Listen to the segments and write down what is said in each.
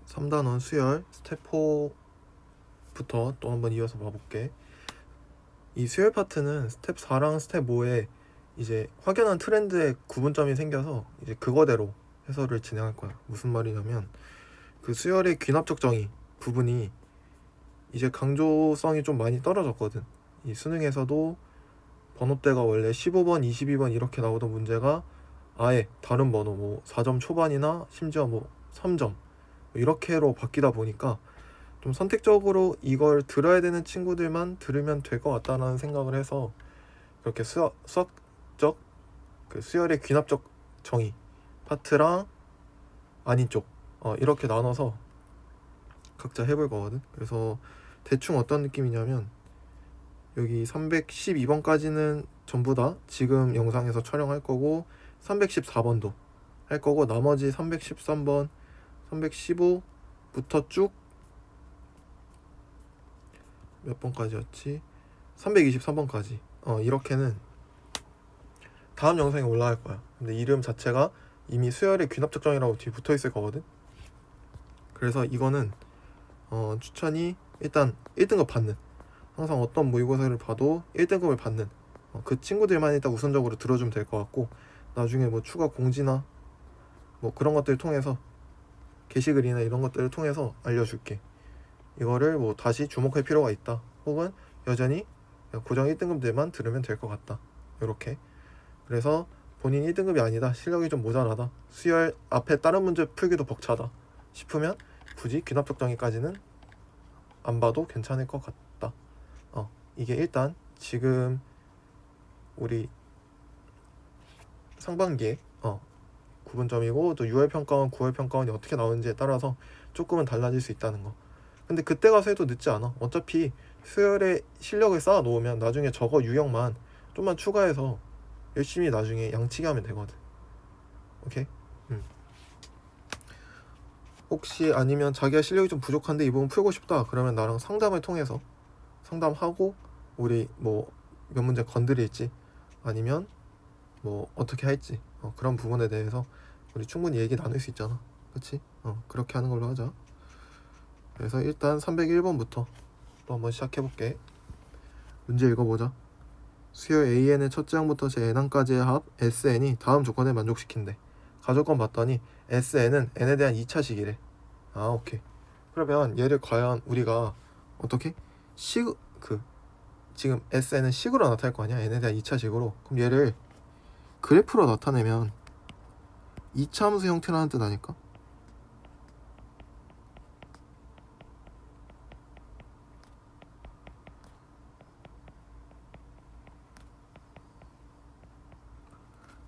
3단원 수열 스텝 4부터 또 한번 이어서 봐볼게. 이 수열 파트는 스텝 4랑 스텝 5에 이제 확연한 트렌드의 구분점이 생겨서 이제 그거대로 해설을 진행할 거야. 무슨 말이냐면 그 수열의 귀납적 정의 부분이 이제 강조성이 좀 많이 떨어졌거든. 이 수능에서도 번호대가 원래 15번, 22번 이렇게 나오던 문제가 아예 다른 번호 뭐 4점 초반이나 심지어 뭐 3점 이렇게로 바뀌다 보니까 좀 선택적으로 이걸 들어야 되는 친구들만 들으면 될 것 같다는 생각을 해서 그렇게 수학적 그 수열의 귀납적 정의 파트랑 아닌 쪽 이렇게 나눠서 각자 해볼 거거든. 그래서 대충 어떤 느낌이냐면 여기 312번까지는 전부 다 지금 영상에서 촬영할 거고 314번도 할 거고 나머지 313번, 315부터 쭉 몇 번까지였지? 323번까지 이렇게는 다음 영상에 올라갈 거야. 근데 이름 자체가 이미 수열의 귀납적 정의라고 뒤에 붙어 있을 거거든. 그래서 이거는 추천이 일단 1등급 받는, 항상 어떤 모의고사를 봐도 1등급을 받는 그 친구들만 일단 우선적으로 들어주면 될 것 같고, 나중에 뭐 추가 공지나 뭐 그런 것들을 통해서 게시글이나 이런 것들을 통해서 알려줄게. 이거를 뭐 다시 주목할 필요가 있다, 혹은 여전히 고정 1등급들만 들으면 될 것 같다, 이렇게. 그래서 본인 1등급이 아니다, 실력이 좀 모자라다, 수열 앞에 다른 문제 풀기도 벅차다 싶으면 굳이 귀납적 정의까지는 안 봐도 괜찮을 것 같다. 이게 일단 지금 우리 상반기에 구분점이고, 또 6월 평가원, 9월 평가원이 어떻게 나오는지에 따라서 조금은 달라질 수 있다는 거. 근데 그때 가서 해도 늦지 않아. 어차피 수열의 실력을 쌓아 놓으면 나중에 저거 유형만 좀만 추가해서 열심히 나중에 양치기 하면 되거든. 오케이? 혹시 아니면 자기가 실력이 좀 부족한데 이 부분 풀고 싶다 그러면 나랑 상담을 통해서 상담하고 우리 뭐 몇 문제 건드릴지 아니면 뭐 어떻게 할지 그런 부분에 대해서 우리 충분히 얘기 나눌 수 있잖아. 그치? 그렇게 하는 걸로 하자. 그래서 일단 301번부터 또 한번 시작해볼게. 문제 읽어보자. 수열 AN의 첫째 항부터 제 n항까지의 합 SN이 다음 조건에 만족시킨대. 가조건 봤더니 SN은 n에 대한 2차식이래. 오케이. 그러면 얘를 과연 우리가 어떻게 지금 SN은 식으로 나타날 거 아니야, n에 대한 2차식으로. 그럼 얘를 그래프로 나타내면 2차 함수 형태라는 뜻 아닐까?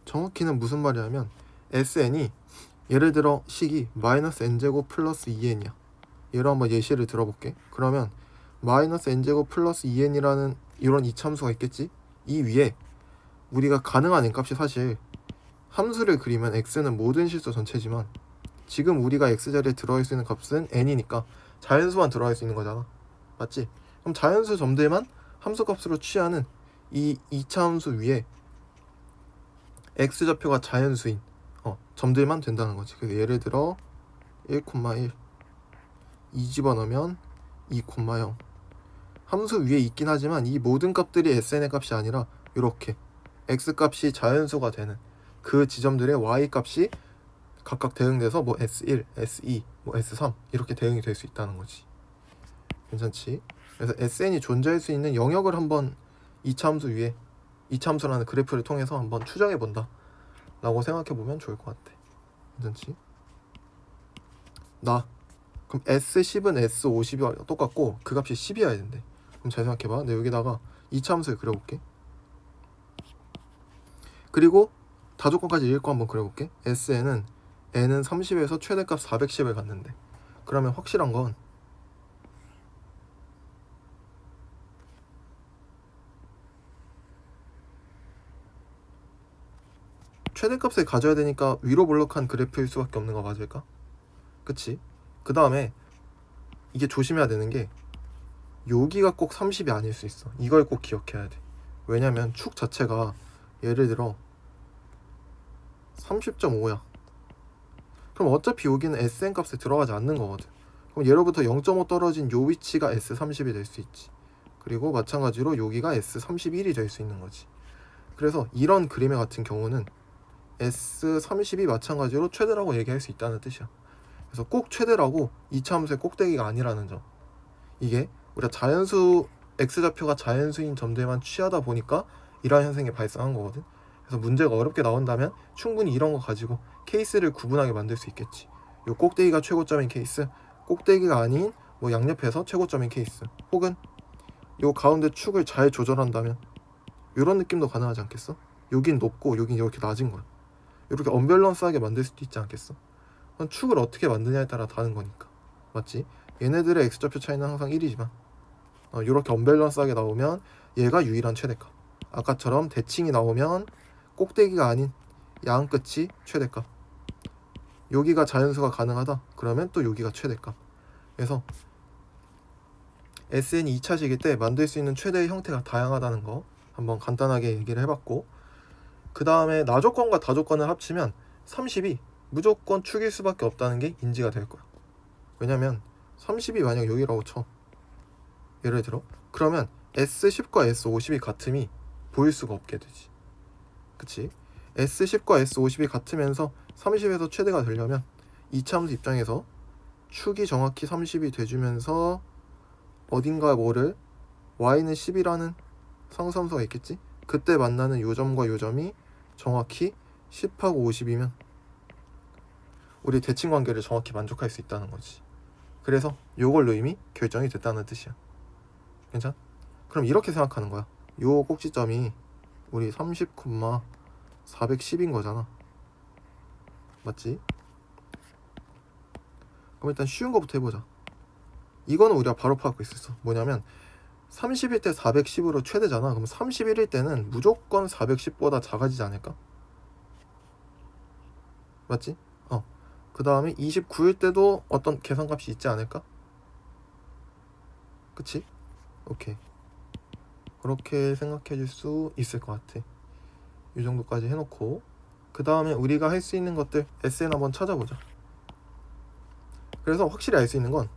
정확히는 무슨 말이냐면 SN이 예를 들어 식이 마이너스 n제곱 플러스 2n이야. 얘로 한번 예시를 들어볼게. 그러면 마이너스 n제곱 플러스 2n이라는 이런 이차함수가 있겠지? 이 위에 우리가 가능한 n값이, 사실 함수를 그리면 x는 모든 실수 전체지만 지금 우리가 x자리에 들어갈 수 있는 값은 n이니까 자연수만 들어갈 수 있는 거잖아. 맞지? 그럼 자연수 점들만 함수값으로 취하는 이 이차함수 위에 x좌표가 자연수인 점들만 된다는 거지. 그래서 예를 들어 1,1 2 집어넣으면 2,0 함수 위에 있긴 하지만 이 모든 값들이 sn의 값이 아니라 이렇게 x 값이 자연수가 되는 그 지점들의 y 값이 각각 대응돼서 뭐 s1, s2, 뭐 s3 이렇게 대응이 될 수 있다는 거지. 괜찮지? 그래서 sn이 존재할 수 있는 영역을 한번 이차함수 위에 이차함수라는 그래프를 통해서 한번 추정해 본다 라고 생각해 보면 좋을 것 같아. 괜찮지? 그럼 S10은 S50이 똑같고 그 값이 10이어야 된대. 그럼 잘 생각해봐. 내가 여기다가 이차함수를 그려볼게. 그리고 다조건까지 읽고 한번 그려볼게. SN은 n은 30에서 최대값 410을 갖는데, 그러면 확실한 건 최대값을 가져야 되니까 위로 볼록한 그래프일 수밖에 없는 거 맞을까? 그치? 그 다음에 이게 조심해야 되는 게 여기가 꼭 30이 아닐 수 있어. 이걸 꼭 기억해야 돼. 왜냐면 축 자체가 예를 들어 30.5야. 그럼 어차피 여기는 SN 값에 들어가지 않는 거거든. 그럼 예로부터 0.5 떨어진 요 위치가 S30이 될 수 있지. 그리고 마찬가지로 여기가 S31이 될 수 있는 거지. 그래서 이런 그림의 같은 경우는 S30이 마찬가지로 최대라고 얘기할 수 있다는 뜻이야. 그래서 꼭 최대라고 이차함수의 꼭대기가 아니라는 점. 이게 우리가 자연수 x좌표가 자연수인 점들만 취하다 보니까 이러한 현상이 발생한 거거든. 그래서 문제가 어렵게 나온다면 충분히 이런 거 가지고 케이스를 구분하게 만들 수 있겠지. 요 꼭대기가 최고점인 케이스, 꼭대기가 아닌 뭐 양옆에서 최고점인 케이스, 혹은 요 가운데 축을 잘 조절한다면 이런 느낌도 가능하지 않겠어? 여긴 높고 여긴 이렇게 낮은 거야. 이렇게 언밸런스하게 만들 수도 있지 않겠어? 그건 축을 어떻게 만드냐에 따라 다른 거니까. 맞지? 얘네들의 x좌표 차이는 항상 1이지만 이렇게 언밸런스하게 나오면 얘가 유일한 최대값. 아까처럼 대칭이 나오면 꼭대기가 아닌 양 끝이 최대값. 여기가 자연수가 가능하다. 그러면 또 여기가 최대값. 그래서 SN이 2차식일 때 만들 수 있는 최대의 형태가 다양하다는 거 한번 간단하게 얘기를 해봤고, 그 다음에 나조건과 다조건을 합치면 30이 무조건 축일 수밖에 없다는 게 인지가 될 거야. 왜냐면 30이 만약 여기라고 쳐, 예를 들어, 그러면 S10과 S50이 같음이 보일 수가 없게 되지. 그치? S10과 S50이 같으면서 30에서 최대가 되려면 이차함수 입장에서 축이 정확히 30이 돼주면서 어딘가 뭐를 y는 10이라는 상수함수가 있겠지? 그때 만나는 요점과 요점이 정확히 10하고 50이면 우리 대칭 관계를 정확히 만족할 수 있다는 거지. 그래서 요걸로 이미 결정이 됐다는 뜻이야. 괜찮? 그럼 이렇게 생각하는 거야. 요 꼭지점이 우리 30,410인 거잖아. 맞지? 그럼 일단 쉬운 거부터 해보자. 이거는 우리가 바로 파악할 수 있어. 뭐냐면 30일 때 410으로 최대잖아. 그럼 31일 때는 무조건 410보다 작아지지 않을까? 맞지? 그 다음에 29일 때도 어떤 계산값이 있지 않을까? 그치? 오케이. 그렇게 생각해 줄 수 있을 것 같아. 이 정도까지 해놓고 그 다음에 우리가 할 수 있는 것들 SN 한번 찾아보자. 그래서 확실히 알 수 있는 건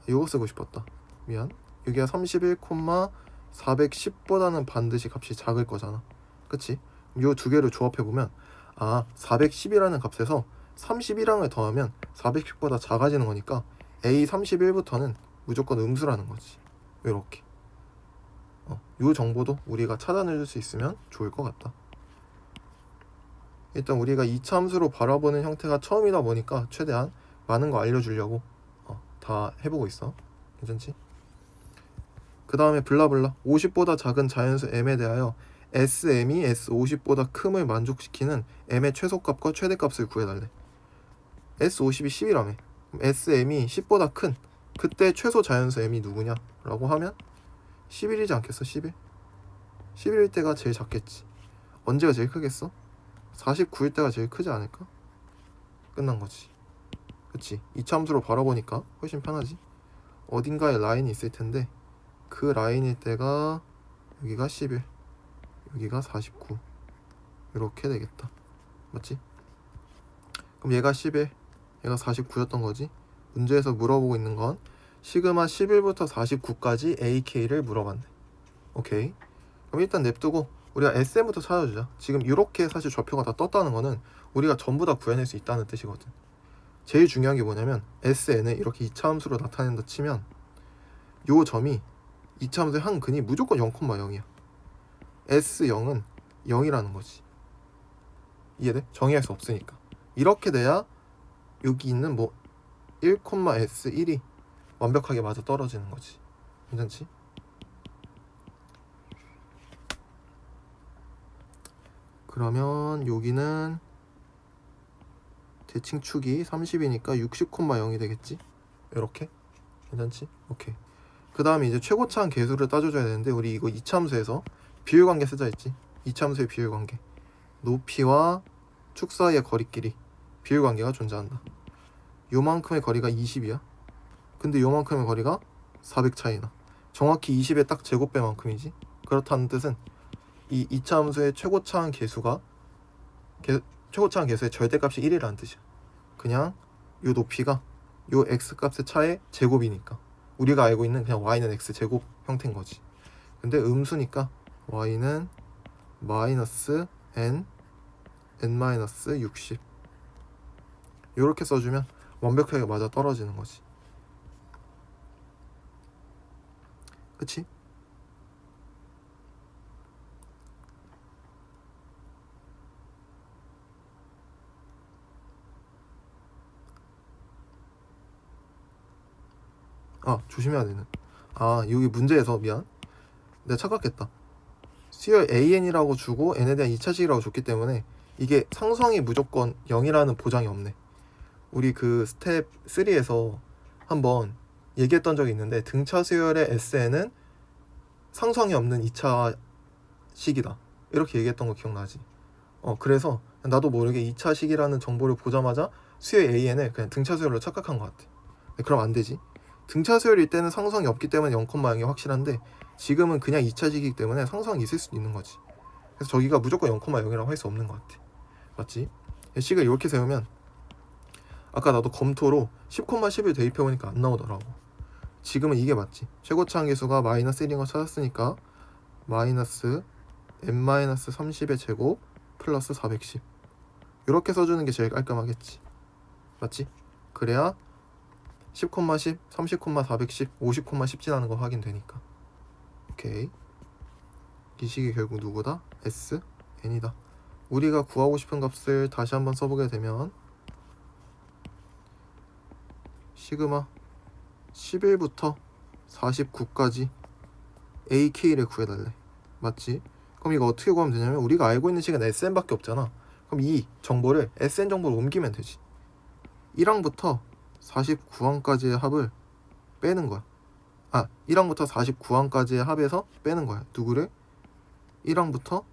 이거 쓰고 싶었다. 미안. 여기가 31,410보다는 반드시 값이 작을 거잖아. 그치? 이 두 개를 조합해보면 410이라는 값에서 31항을 더하면 410보다 작아지는 거니까 A31부터는 무조건 음수라는 거지. 이렇게 이 정보도 우리가 찾아낼 수 있으면 좋을 것 같다. 일단 우리가 이차 함수로 바라보는 형태가 처음이다 보니까 최대한 많은 거 알려주려고 다 해보고 있어. 괜찮지? 그 다음에 블라블라 50보다 작은 자연수 m에 대하여 SM이 S50보다 큼을 만족시키는 m의 최소값과 최대값을 구해달래. S50이 10이라며. SM이 10보다 큰 그때 최소 자연수 m이 누구냐? 라고 하면 11이지 않겠어? 11? 11일 때가 제일 작겠지. 언제가 제일 크겠어? 49일 때가 제일 크지 않을까? 끝난 거지. 그치? 이차 함수로 바라보니까 훨씬 편하지. 어딘가에 라인이 있을 텐데 그 라인일 때가 여기가 11, 여기가 49 이렇게 되겠다. 맞지? 그럼 얘가 11, 얘가 49였던 거지. 문제에서 물어보고 있는 건 시그마 11부터 49까지 AK를 물어봤네. 오케이. 그럼 일단 냅두고 우리가 SM부터 찾아주자. 지금 이렇게 사실 좌표가 다 떴다는 거는 우리가 전부 다 구해낼 수 있다는 뜻이거든. 제일 중요한 게 뭐냐면 SN을 이렇게 이차 함수로 나타낸다 치면 요 점이 이차 함수의 한 근이 무조건 0,0이야. S0은 0이라는 거지. 이해돼? 정의할 수 없으니까. 이렇게 돼야 여기 있는 뭐 1,S1이 완벽하게 맞아 떨어지는 거지. 괜찮지? 그러면 여기는 대칭축이 30이니까 60,0이 되겠지? 이렇게? 괜찮지? 오케이. 그 다음에 이제 최고차항 계수를 따져줘야 되는데 우리 이거 이차함수에서 비율관계 쓰자 했지? 이차함수의 비율관계. 높이와 축 사이의 거리끼리 비율관계가 존재한다. 요만큼의 거리가 20이야. 근데 요만큼의 거리가 400 차이나. 정확히 20의 딱 제곱배만큼이지. 그렇다는 뜻은 이 이차함수의 최고차항 계수가 최고차항 계수의 절대값이 1이라는 뜻이야. 그냥 요 높이가 요 x값의 차의 제곱이니까 우리가 알고 있는 그냥 y는 x제곱 형태인 거지. 근데 음수니까 y는 마이너스 n 60 이렇게 써주면 완벽하게 맞아 떨어지는 거지. 그치? 조심해야 되는. 여기 문제에서 미안, 내가 착각했다. 수열 AN이라고 주고 N에 대한 2차식이라고 줬기 때문에 이게 상수항이 무조건 0이라는 보장이 없네. 우리 그 스텝 3에서 한번 얘기했던 적이 있는데 등차 수열의 SN은 상수항이 없는 2차식이다 이렇게 얘기했던 거 기억나지? 그래서 나도 모르게 2차식이라는 정보를 보자마자 수열 AN을 그냥 등차 수열로 착각한 것 같아. 그럼 안 되지. 등차 수열일 때는 상수항이 없기 때문에 0,0이 확실한데 지금은 그냥 2차식이기 때문에 상수항이 있을 수도 있는 거지. 그래서 저기가 무조건 0,0이라고 할 수 없는 것 같아. 맞지? 식을 이렇게 세우면 아까 나도 검토로 10,10을 대입해보니까 안 나오더라고. 지금은 이게 맞지. 최고차 함계수가 마이너스 1인 거 찾았으니까 마이너스 n-30의 제곱 플러스 410 이렇게 써주는 게 제일 깔끔하겠지. 맞지? 그래야 10,10, 30,410, 50,10 지나는 거 확인되니까. 오케이. 이 식이 결국 누구다? S, N이다. 우리가 구하고 싶은 값을 다시 한번 써보게 되면 시그마 11부터 49까지 AK를 구해달래. 맞지? 그럼 이거 어떻게 구하면 되냐면 우리가 알고 있는 식은 SN밖에 없잖아. 그럼 이 정보를 SN 정보로 옮기면 되지. 1항부터 49항까지의 합을 빼는 거야. 1항부터 49항까지의 합에서 빼는 거야. 누구를? 1항부터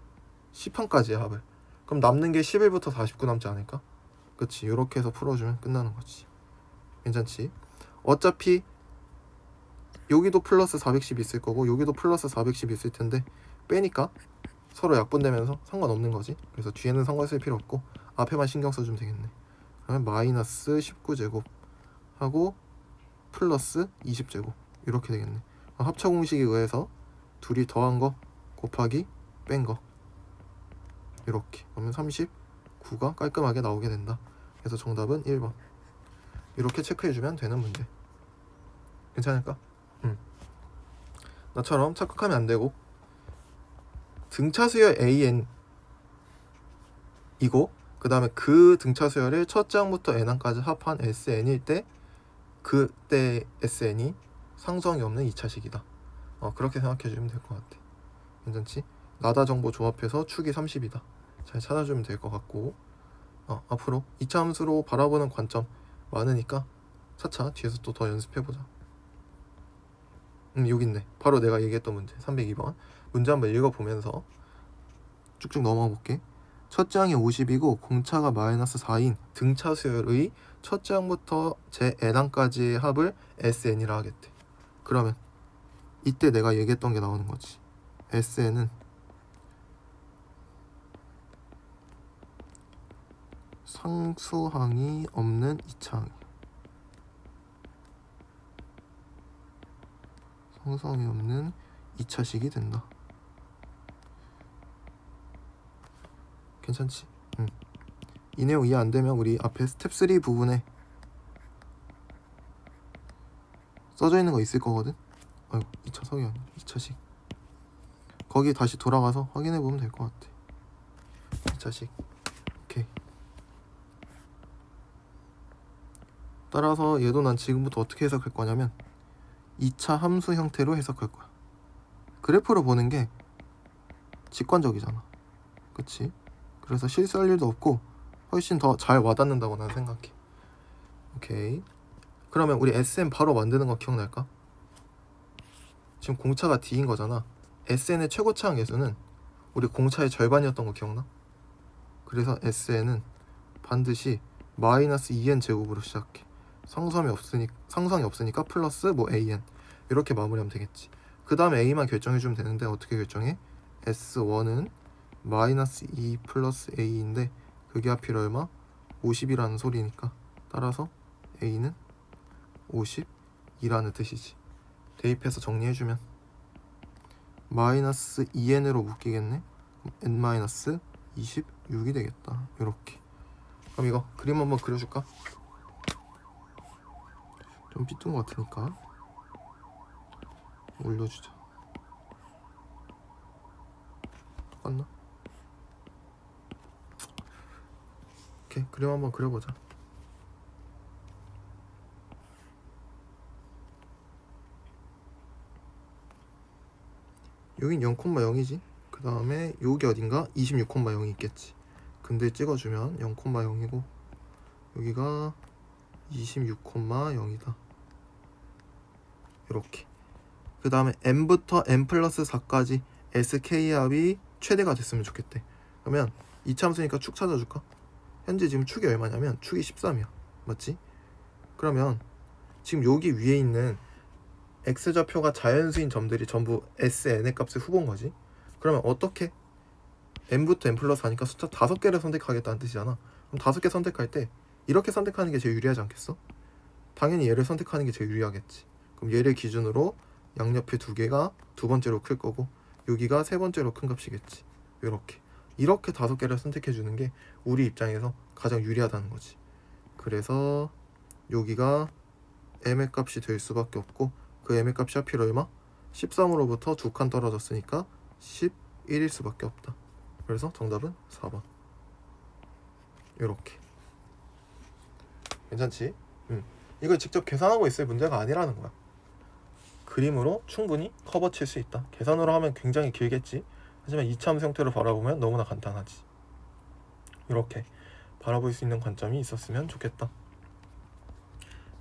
10항까지의 합을. 그럼 남는 게 11부터 49 남지 않을까? 그치, 이렇게 해서 풀어주면 끝나는 거지. 괜찮지? 어차피 여기도 플러스 410 있을 거고 여기도 플러스 410 있을 텐데 빼니까 서로 약분되면서 상관없는 거지. 그래서 뒤에는 상관 쓸 필요 없고 앞에만 신경 써주면 되겠네. 그러면 마이너스 19제곱 하고 플러스 20제곱 이렇게 되겠네. 합차 공식에 의해서 둘이 더한 거 곱하기 뺀 거 이렇게. 그러면 39가 깔끔하게 나오게 된다. 그래서 정답은 1번. 이렇게 체크해주면 되는 문제. 괜찮을까? 나처럼 착각하면 안 되고 등차 수열 AN 이고 그 다음에 그 등차 수열을 첫째 항부터 n항까지 합한 SN일 때 그때 SN이 상수항이 없는 2차식이다. 그렇게 생각해주면 될 것 같아. 괜찮지? 나다 정보 조합해서 축이 30이다. 잘 찾아주면 될 것 같고 앞으로 2차 함수로 바라보는 관점 많으니까 차차 뒤에서 또 더 연습해보자. 여기 있네. 바로 내가 얘기했던 문제 302번 문제 한번 읽어보면서 쭉쭉 넘어가 볼게. 첫째 항이 50이고 공차가 마이너스 4인 등차 수열의 첫째 항부터 제 n항까지의 합을 SN이라 하겠대. 그러면 이때 내가 얘기했던 게 나오는 거지. SN은 상수항이 없는 2차항이야. 상수항이 없는 2차식이 된다. 괜찮지? 이 내용 이해 안 되면 우리 앞에 스텝 3 부분에 써져 있는 거 있을 거거든. 2차식이 아니야. 2차식. 거기 다시 돌아가서 확인해 보면 될 것 같아. 2차식. 오케이. 따라서 얘도 난 지금부터 어떻게 해석할 거냐면 2차 함수 형태로 해석할 거야. 그래프로 보는 게 직관적이잖아. 그치? 그래서 실수할 일도 없고 훨씬 더 잘 와닿는다고 난 생각해. 오케이. 그러면 우리 SN 바로 만드는 거 기억날까? 지금 공차가 D인 거잖아. SN의 최고차 함계수는 우리 공차의 절반이었던 거 기억나? 그래서 SN은 반드시 마이너스 2n 제곱으로 시작해. 상수항이 없으니까 플러스 AN 이렇게 마무리하면 되겠지. 그 다음에 A만 결정해주면 되는데 어떻게 결정해? S1은 마이너스 2 플러스 A인데 그게 하필 얼마? 50이라는 소리니까 따라서 a는 52라는 뜻이지. 대입해서 정리해주면 마이너스 2n으로 묶이겠네. n-26이 되겠다. 요렇게. 그럼 이거 그림 한번 그려줄까? 좀 삐뚤은 것 같으니까 올려주자. 똑같나? 오케이, 그림 한번 그려보자. 여긴 0,0이지. 그 다음에 여기 어딘가 26,0이 있겠지. 근데 찍어주면 0,0이고 여기가 26,0이다. 이렇게. 그 다음에 n부터 n 플러스 4까지 sk합이 최대가 됐으면 좋겠대. 그러면 이차함수니까 축 찾아줄까? 현재 지금 축이 얼마냐면 축이 13이야. 맞지? 그러면 지금 여기 위에 있는 x좌표가 자연수인 점들이 전부 sn의 값을 후보인 거지. 그러면 어떻게? n부터 n 플러스 4니까 숫자 5개를 선택하겠다는 뜻이잖아. 그럼 5개 선택할 때 이렇게 선택하는 게 제일 유리하지 않겠어? 당연히 얘를 선택하는 게 제일 유리하겠지. 그럼 얘를 기준으로 양옆에 2개가 두 번째로 클 거고 여기가 세 번째로 큰 값이겠지. 이렇게 5개를 선택해 주는 게 우리 입장에서 가장 유리하다는 거지. 그래서 여기가 m의 값이 될 수밖에 없고 그 m의 값이 하필 얼마? 13으로부터 2칸 떨어졌으니까 11일 수밖에 없다. 그래서 정답은 4번. 요렇게. 괜찮지? 이걸 직접 계산하고 있을 문제가 아니라는 거야. 그림으로 충분히 커버 칠 수 있다. 계산으로 하면 굉장히 길겠지. 하지만 이차함수 형태로 바라보면 너무나 간단하지. 이렇게 바라볼 수 있는 관점이 있었으면 좋겠다.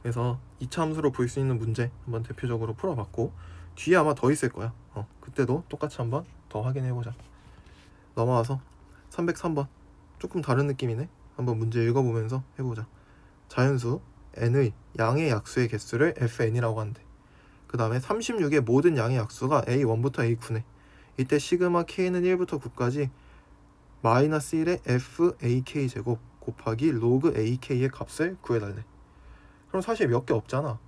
그래서 이차함수로 볼 수 있는 문제 한번 대표적으로 풀어봤고 뒤에 아마 더 있을 거야. 그때도 똑같이 한번 더 확인해보자. 넘어와서 303번 조금 다른 느낌이네. 한번 문제 읽어보면서 해보자. 자연수 n의 양의 약수의 개수를 fn이라고 한대. 그 다음에 36의 모든 양의 약수가 a1부터 a9네. 이때 시그마 k는 1부터 9까지 마이너스 1의 fak 제곱 곱하기 로그 ak의 값을 구해달래. 그럼 사실 몇 개 없잖아.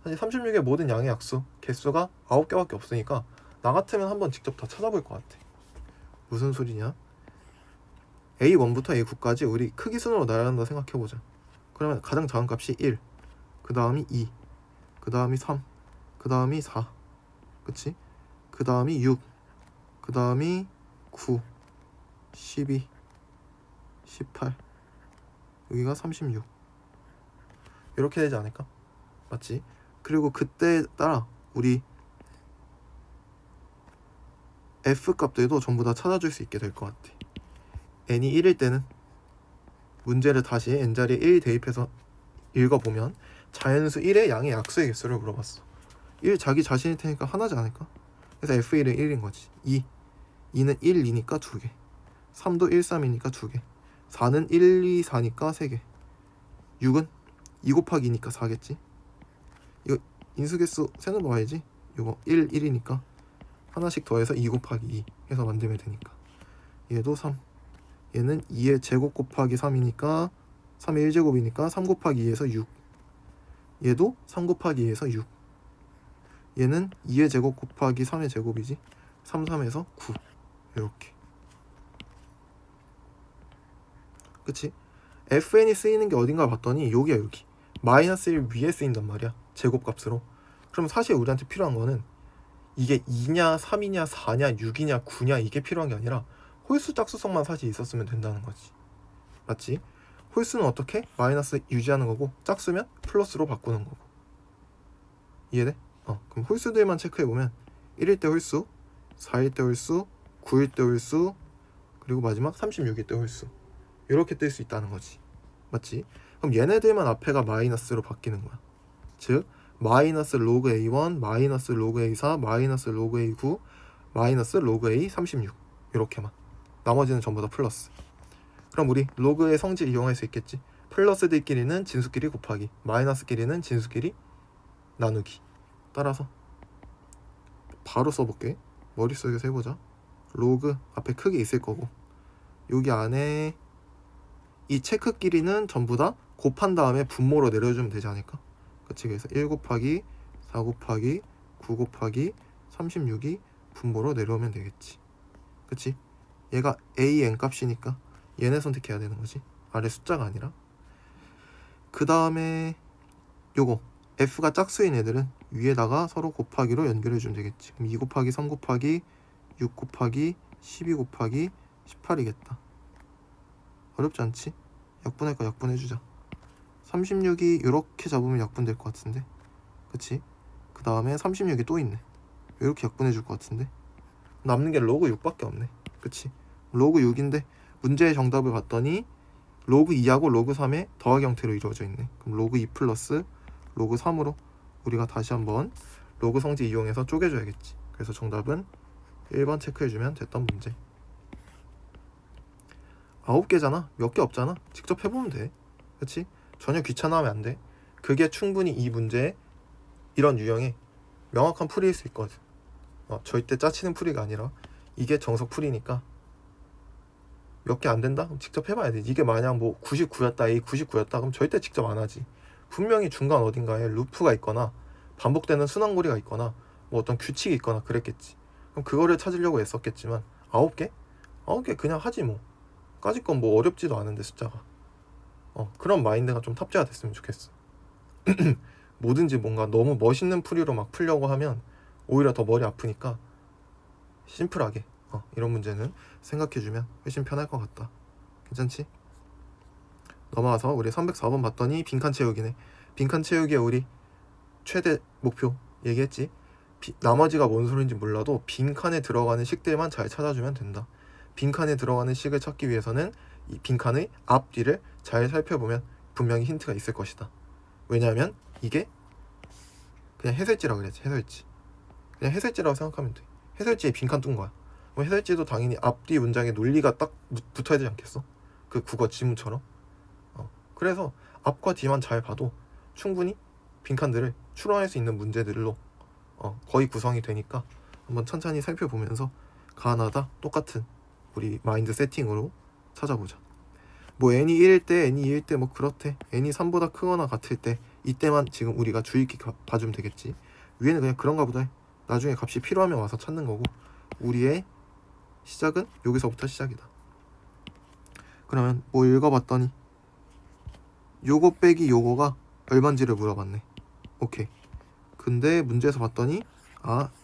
사실 36의 모든 양의 약수 개수가 9개밖에 없으니까 나 같으면 한번 직접 다 찾아볼 것 같아. 무슨 소리냐? a1부터 a9까지 우리 크기 순으로 나열한다 생각해보자. 그러면 가장 작은 값이 1, 그 다음이 2, 그 다음이 3, 그 다음이 4, 그치? 그 다음이 6, 그 다음이 9, 12, 18, 여기가 36. 이렇게 되지 않을까? 맞지? 그리고 그때에 따라 우리 f 값들도 전부 다 찾아줄 수 있게 될 것 같아. n이 1일 때는 문제를 다시 n자리에 1 대입해서 읽어보면 자연수 1의 양의 약수의 개수를 물어봤어. 1 자기 자신일 테니까 하나지 않을까? 그래서 f1은 1인 거지. 2는 1, 2니까 2개. 3도 1, 3이니까 2개. 4는 1, 2, 4니까 3개. 6은 2 곱하기 2니까 4겠지. 이거 인수개수 세는 거 봐야지. 이거 1, 1이니까 하나씩 더해서 2 곱하기 2 해서 만들면 되니까. 얘도 3. 얘는 2의 제곱 곱하기 3이니까 3의 1제곱이니까 3 곱하기 2에서 6. 얘도 3 곱하기 2에서 6. 얘는 2의 제곱 곱하기 3의 제곱이지. 3, 3에서 9. 이렇게. 그치? fn이 쓰이는 게 어딘가 봤더니 여기야 여기. 마이너스 1 위에 쓰인단 말이야. 제곱값으로. 그럼 사실 우리한테 필요한 거는 이게 2냐 3이냐 4냐 6이냐 9냐 이게 필요한 게 아니라 홀수 짝수성만 사실 있었으면 된다는 거지. 맞지? 홀수는 어떻게? 마이너스 유지하는 거고 짝수면 플러스로 바꾸는 거고. 이해돼? 그럼 홀수들만 체크해보면 1일 때 홀수, 4일 때 홀수, 9일 때 홀수, 그리고 마지막 36일 때 홀수. 이렇게 뜰 수 있다는 거지. 맞지? 그럼 얘네들만 앞에가 마이너스로 바뀌는 거야. 즉 마이너스 로그 a1, 마이너스 로그 a4, 마이너스 로그 a9, 마이너스 로그 a36 이렇게만. 나머지는 전부 다 플러스. 그럼 우리 로그의 성질 이용할 수 있겠지. 플러스들끼리는 진수끼리 곱하기, 마이너스끼리는 진수끼리 나누기. 따라서 바로 써볼게. 머릿속에서 해보자. 로그 앞에 크게 있을 거고 여기 안에 이 체크끼리는 전부 다 곱한 다음에 분모로 내려주면 되지 않을까? 그치? 그래서 1 곱하기 4 곱하기 9 곱하기 36이 분모로 내려오면 되겠지. 그치? 얘가 a n 값이니까 얘네 선택해야 되는 거지. 아래 숫자가 아니라. 그 다음에 요거 f가 짝수인 애들은 위에다가 서로 곱하기로 연결해주면 되겠지. 그럼 2 곱하기 3 곱하기 6 곱하기 12 곱하기 18이겠다. 어렵지 않지? 약분할 거 약분해주자. 36이 이렇게 잡으면 약분될 것 같은데, 그치? 그 다음에 36이 또 있네. 이렇게 약분해줄 것 같은데 남는 게 로그 6밖에 없네. 그치? 로그 6인데 문제의 정답을 봤더니 로그 2하고 로그 3의 더하기 형태로 이루어져 있네. 그럼 로그 2 플러스 로그 3으로 우리가 다시 한번 로그 성질 이용해서 쪼개줘야겠지. 그래서 정답은 1번 체크해주면 됐던 문제. 9개잖아. 몇 개 없잖아. 직접 해보면 돼. 그치? 전혀 귀찮아하면 안 돼. 그게 충분히 이 문제에 이런 유형의 명확한 풀이일 수 있거든. 절대 짜치는 풀이가 아니라 이게 정석 풀이니까 몇 개 안 된다? 그럼 직접 해봐야 돼. 이게 만약 뭐 99였다, A 99였다 그럼 절대 직접 안 하지. 분명히 중간 어딘가에 루프가 있거나 반복되는 순환고리가 있거나 뭐 어떤 규칙이 있거나 그랬겠지. 그럼 그거를 찾으려고 애썼겠지만 9개? 9개 그냥 하지 뭐. 까짓 건 뭐 어렵지도 않은데 숫자가. 그런 마인드가 좀 탑재가 됐으면 좋겠어. 뭐든지 뭔가 너무 멋있는 풀이로 막 풀려고 하면 오히려 더 머리 아프니까 심플하게 이런 문제는 생각해주면 훨씬 편할 것 같다. 괜찮지? 넘어와서 우리 304번 봤더니 빈칸 채우기네. 빈칸 채우기에 우리 최대 목표 얘기했지. 나머지가 뭔 소리인지 몰라도 빈칸에 들어가는 식들만 잘 찾아주면 된다. 빈칸에 들어가는 식을 찾기 위해서는 이 빈칸의 앞뒤를 잘 살펴보면 분명히 힌트가 있을 것이다. 왜냐하면 이게 그냥 해설지라고 그랬지. 해설지. 그냥 해설지라고 생각하면 돼. 해설지에 빈칸 뜬 거야. 그럼 해설지도 당연히 앞뒤 문장에 논리가 딱 붙어야 되지 않겠어? 그 국어 지문처럼. 그래서 앞과 뒤만 잘 봐도 충분히 빈칸들을 추론할 수 있는 문제들로 거의 구성이 되니까 한번 천천히 살펴보면서 가나다 똑같은 우리 마인드 세팅으로 찾아보자. 뭐 n이 1일 때, n이 2일 때 뭐 그렇대. n이 3보다 크거나 같을 때 이때만 지금 우리가 주의 깊게 봐주면 되겠지. 위에는 그냥 그런가 보다 해. 나중에 값이 필요하면 와서 찾는 거고 우리의 시작은 여기서부터 시작이다. 그러면 뭐 읽어봤더니 요거 빼기 요거가 얼만지를 물어봤네. 오케이. 근데 문제에서 봤더니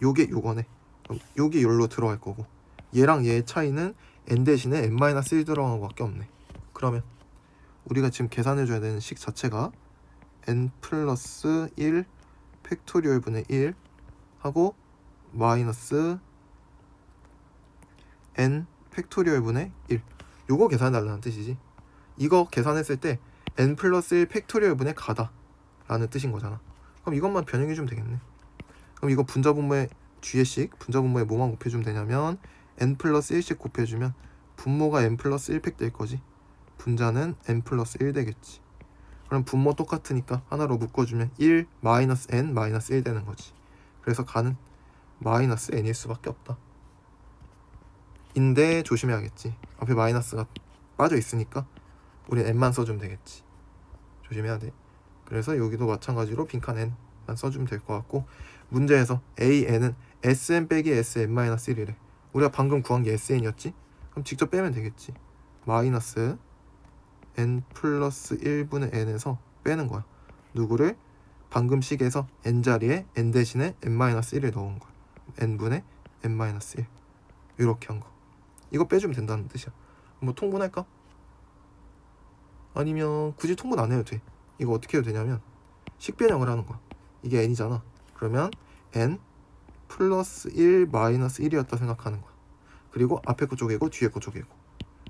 요게 요거네. 그럼 요게 요로 들어갈 거고 얘랑 얘의 차이는 n 대신에 n-1 들어간 거밖에 없네. 그러면 우리가 지금 계산해줘야 되는 식 자체가 n 플러스 1 팩토리얼 분의 1 하고 마이너스 n 팩토리얼 분의 1 요거 계산해달라는 뜻이지. 이거 계산했을 때 n 플러스 1 팩토리얼 분의 가다 라는 뜻인 거잖아. 그럼 이것만 변형해주면 되겠네. 그럼 이거 분자분모의 뒤에 식 분자분모에 뭐만 곱해주면 되냐면 n 플러스 1씩 곱해주면 분모가 n 플러스 1팩 될 거지. 분자는 n 플러스 1 되겠지. 그럼 분모 똑같으니까 하나로 묶어주면 1 마이너스 n 마이너스 1 되는 거지. 그래서 가는 마이너스 n일 수밖에 없다. 인데 조심해야겠지. 앞에 마이너스가 빠져 있으니까 우리 n만 써주면 되겠지. 조심해야 돼. 그래서 여기도 마찬가지로 빈칸 n만 써주면 될 것 같고 문제에서 a,n은 sn 빼기 sn-1이래. 우리가 방금 구한 게 sn이었지? 그럼 직접 빼면 되겠지. 마이너스 n 플러스 1분의 n에서 빼는 거야. 누구를? 방금 식에서 n 자리에 n 대신에 n-1을 넣은 거야. n분의 n-1 이렇게 한 거. 이거 빼주면 된다는 뜻이야. 뭐 통분할까? 아니면 굳이 통분 안 해도 돼. 이거 어떻게 해도 되냐면 식변형을 하는 거야. 이게 n이잖아. 그러면 n 플러스 1 마이너스 1이었다 생각하는 거야. 그리고 앞에 거 쪼개고 뒤에 거 쪼개고.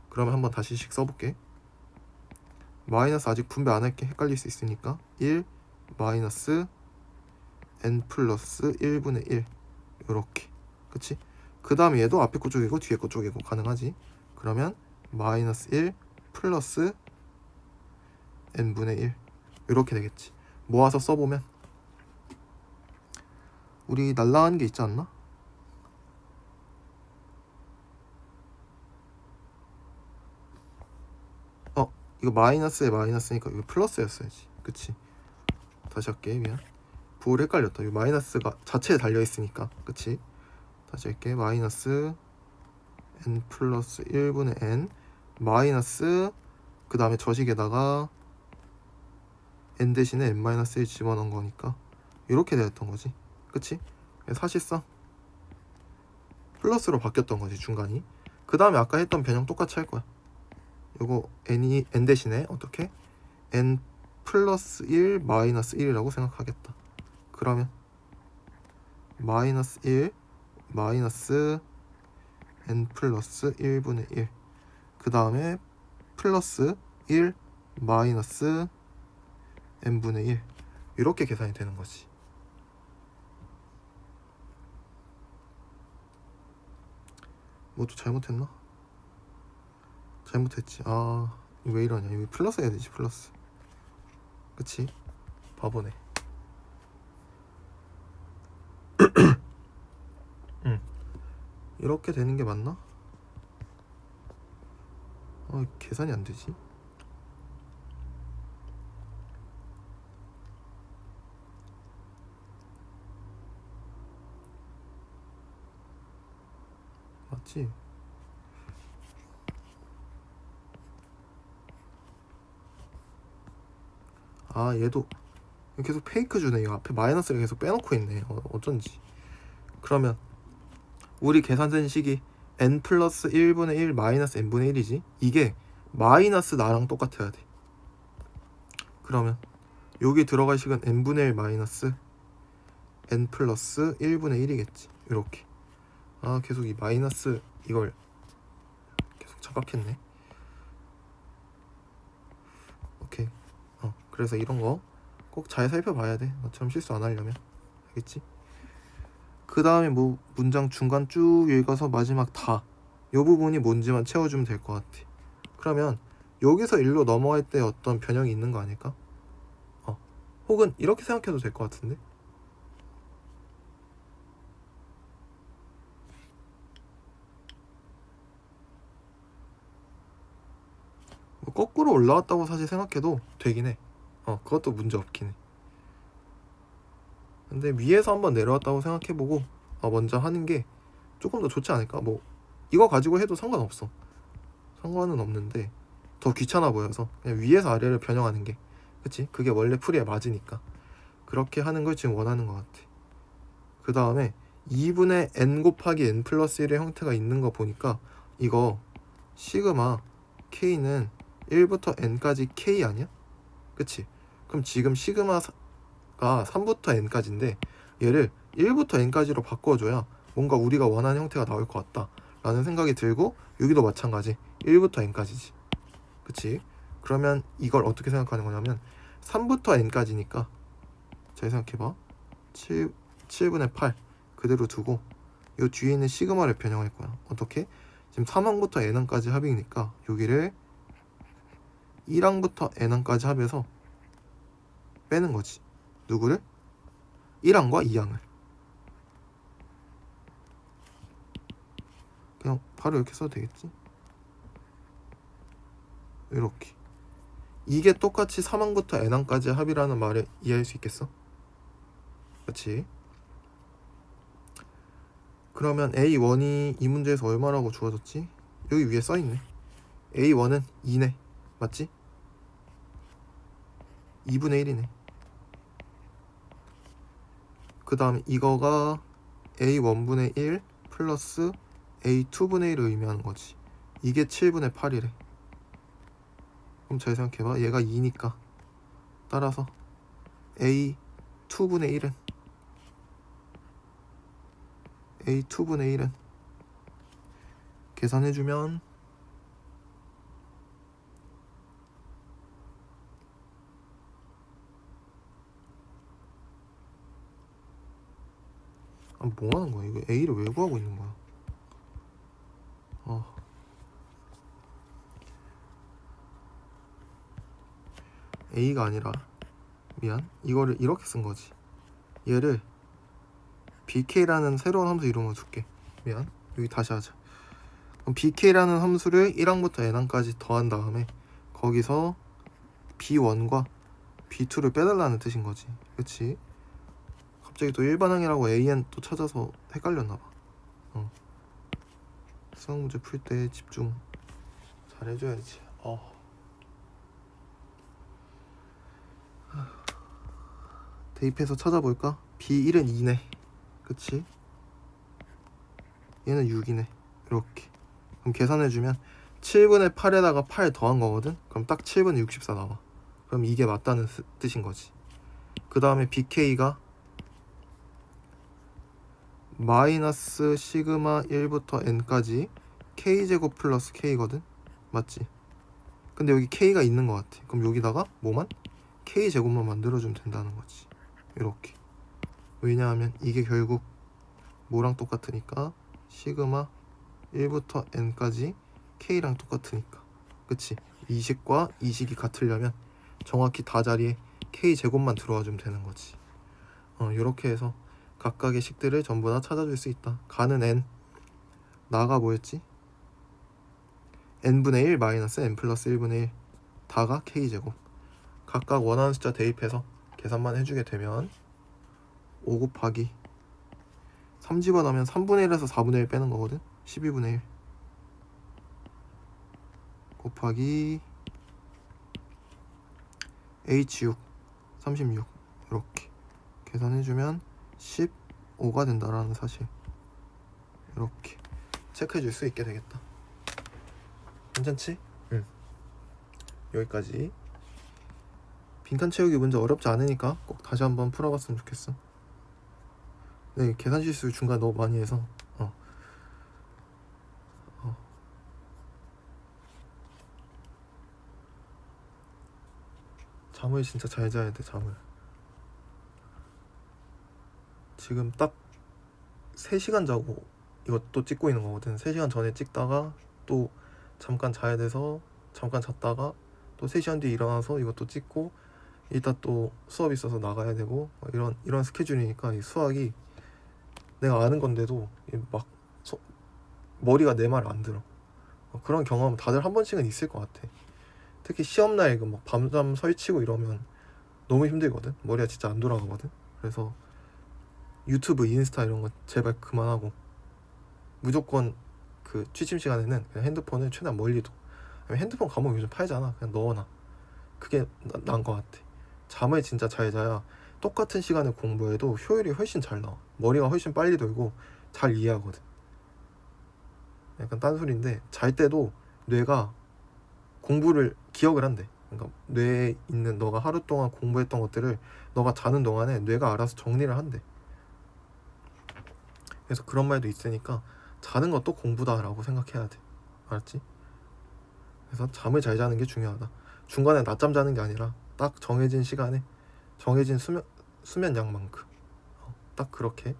그러면 한번 다시 식 써볼게. 마이너스 아직 분배 안 할게. 헷갈릴 수 있으니까 1 마이너스 n 플러스 1분의 1 요렇게. 그치? 그 다음에 얘도 앞에 거 쪼개고 뒤에 거 쪼개고 가능하지. 그러면 마이너스 1 플러스 n분의 1 이렇게 되겠지. 모아서 써보면 우리 날라간 게 있지 않나? 이거 마이너스에 마이너스니까 이거 플러스였어야지. 그치? 다시 할게. 미안. 부호를 헷갈렸다. 이 마이너스가 자체에 달려있으니까. 그치? 다시 할게. 마이너스 n 플러스 1분의 n 마이너스 그 다음에 저식에다가 n 대신에 n-1 집어넣은 거니까 이렇게 되었던 거지. 그치? 사실상 플러스로 바뀌었던 거지, 중간이. 그 다음에 아까 했던 변형 똑같이 할 거야. 요거 n 대신에 어떻게? n 플러스 1 마이너스 1이라고 생각하겠다. 그러면 마이너스 1 마이너스 n 플러스 1분의 1 그 다음에 플러스 1 마이너스 n분의 1 이렇게 계산이 되는 거지. 뭐 또 잘못했나? 잘못했지. 아, 왜 이러냐. 여기 플러스 해야 되지, 플러스. 그치? 바보네. 이렇게 되는 게 맞나? 계산이 안 되지. 맞지? 아, 얘도 계속 페이크 주네. 이거 앞에 마이너스를 계속 빼놓고 있네. 어쩐지. 그러면 우리 계산된 식이 n 플러스 1분의 1 마이너스 n분의 1이지. 이게 마이너스 나랑 똑같아야 돼. 그러면 여기 들어갈 식은 n분의 1 마이너스 n 플러스 1분의 1이겠지. 이렇게. 아, 계속 이 마이너스 이걸 계속 착각했네. 오케이. 그래서 이런 거 꼭 잘 살펴봐야 돼. 너처럼 실수 안 하려면. 알겠지? 그 다음에 뭐 문장 중간 쭉 읽어서 마지막 다 요 부분이 뭔지만 채워주면 될 것 같아. 그러면 여기서 일로 넘어갈 때 어떤 변형이 있는 거 아닐까? 혹은 이렇게 생각해도 될 것 같은데? 뭐 거꾸로 올라왔다고 사실 생각해도 되긴 해. 그것도 문제 없긴 해. 근데 위에서 한번 내려왔다고 생각해보고 먼저 하는 게 조금 더 좋지 않을까? 뭐 이거 가지고 해도 상관없어. 상관은 없는데 더 귀찮아 보여서 그냥 위에서 아래를 변형하는 게, 그치? 그게 원래 풀이에 맞으니까 그렇게 하는 걸 지금 원하는 것 같아. 그 다음에 2분의 n 곱하기 n 플러스 1의 형태가 있는 거 보니까 이거 시그마 k는 1부터 n까지 k 아니야? 그치? 그럼 지금 시그마가 3부터 n까지인데 얘를 1부터 n까지로 바꿔줘야 뭔가 우리가 원하는 형태가 나올 것 같다 라는 생각이 들고, 여기도 마찬가지 1부터 n까지지. 그치? 그러면 이걸 어떻게 생각하는 거냐면 3부터 n까지니까 잘 생각해봐. 7분의 8 그대로 두고 이 뒤에 있는 시그마를 변형할 거야. 어떻게? 지금 3항부터 n항까지 합이니까 여기를 1항부터 n항까지 합해서 빼는 거지. 누구를? 1항과 2항을. 그냥 바로 이렇게 써도 되겠지? 이렇게. 이게 똑같이 3항부터 n항까지 합이라는 말을 이해할 수 있겠어? 그렇지? 그러면 A1이 이 문제에서 얼마라고 주어졌지? 여기 위에 써있네. A1은 2네. 맞지? 2분의 1이네. 그 다음 이거가 A1분의 1 플러스 A2분의 1을 의미하는 거지. 이게 7분의 8이래. 그럼 잘 생각해봐. 얘가 2니까 따라서 A2분의 1은 계산해주면 뭐 하는 거야? 이거 A를 왜 구하고 있는 거야? A가 아니라, 미안, 이거를 이렇게 쓴 거지. 얘를 BK라는 새로운 함수 이름으로 줄게. 미안, 여기 다시 하자. 그럼 BK라는 함수를 1항부터 n항까지 더한 다음에 거기서 B1과 B2를 빼달라는 뜻인 거지. 그치? 갑자기 또 일반항이라고 AN 또 찾아서 헷갈렸나봐. 수학 문제 풀 때 집중 잘 해줘야지. 대입해서 찾아볼까? B1은 2네. 그치? 얘는 6이네. 이렇게. 그럼 계산해주면 7분의 8에다가 8 더한 거거든? 그럼 딱 7분의 64 나와. 그럼 이게 맞다는 뜻인 거지. 그 다음에 BK가 마이너스 시그마 1부터 n까지 k제곱 플러스 k거든? 맞지? 근데 여기 k가 있는 것 같아. 그럼 여기다가 뭐만? k제곱만 만들어주면 된다는 거지. 이렇게. 왜냐하면 이게 결국 뭐랑 똑같으니까 시그마 1부터 n까지 k랑 똑같으니까. 그치? 이식과 이식이 같으려면 정확히 다 자리에 k제곱만 들어와 주면 되는 거지. 이렇게 해서 각각의 식들을 전부 다 찾아줄 수 있다. 가는 n, 나가 뭐였지? n분의 1 마이너스 n 플러스 1분의 1 다가 k제곱. 각각 원하는 숫자 대입해서 계산만 해주게 되면 5 곱하기 3 집어넣으면 3분의 1에서 4분의 1 빼는 거거든. 12분의 1 곱하기 H6 36 이렇게 계산해주면 15가 된다라는 사실. 이렇게 체크해줄 수 있게 되겠다. 괜찮지? 응. 여기까지. 빈칸 채우기 문제 어렵지 않으니까 꼭 다시 한번 풀어봤으면 좋겠어. 네, 계산 실수 중간에 너무 많이 해서 잠을 진짜 잘 자야 돼. 잠을 지금 딱 3시간 자고 이것도 찍고 있는 거거든. 3시간 전에 찍다가 또 잠깐 자야 돼서 잠깐 잤다가 또 3시간 뒤에 일어나서 이것도 찍고 이따 또 수업 있어서 나가야 되고 이런 스케줄이니까 이 수학이 내가 아는 건데도 막 머리가 내 말 안 들어. 그런 경험 다들 한 번씩은 있을 것 같아. 특히 시험날 막 밤잠 설치고 이러면 너무 힘들거든. 머리가 진짜 안 돌아가거든. 그래서 유튜브, 인스타 이런 거 제발 그만하고 무조건 그 취침 시간에는 그냥 핸드폰을 최대한 멀리 둬. 핸드폰 감옥 요즘 팔잖아. 그냥 넣어놔. 그게 나은 것 같아. 잠을 진짜 잘 자야 똑같은 시간에 공부해도 효율이 훨씬 잘 나와. 머리가 훨씬 빨리 돌고 잘 이해하거든. 약간 딴소리인데 잘 때도 뇌가 공부를 기억을 한대. 그러니까 뇌에 있는 너가 하루 동안 공부했던 것들을 너가 자는 동안에 뇌가 알아서 정리를 한대. 그래서 그런 말도 있으니까 자는 것도 공부다라고 생각해야 돼. 알았지? 그래서 잠을 잘 자는 게 중요하다. 중간에 낮잠 자는 게 아니라 딱 정해진 시간에 정해진 수면 양만큼 딱 그렇게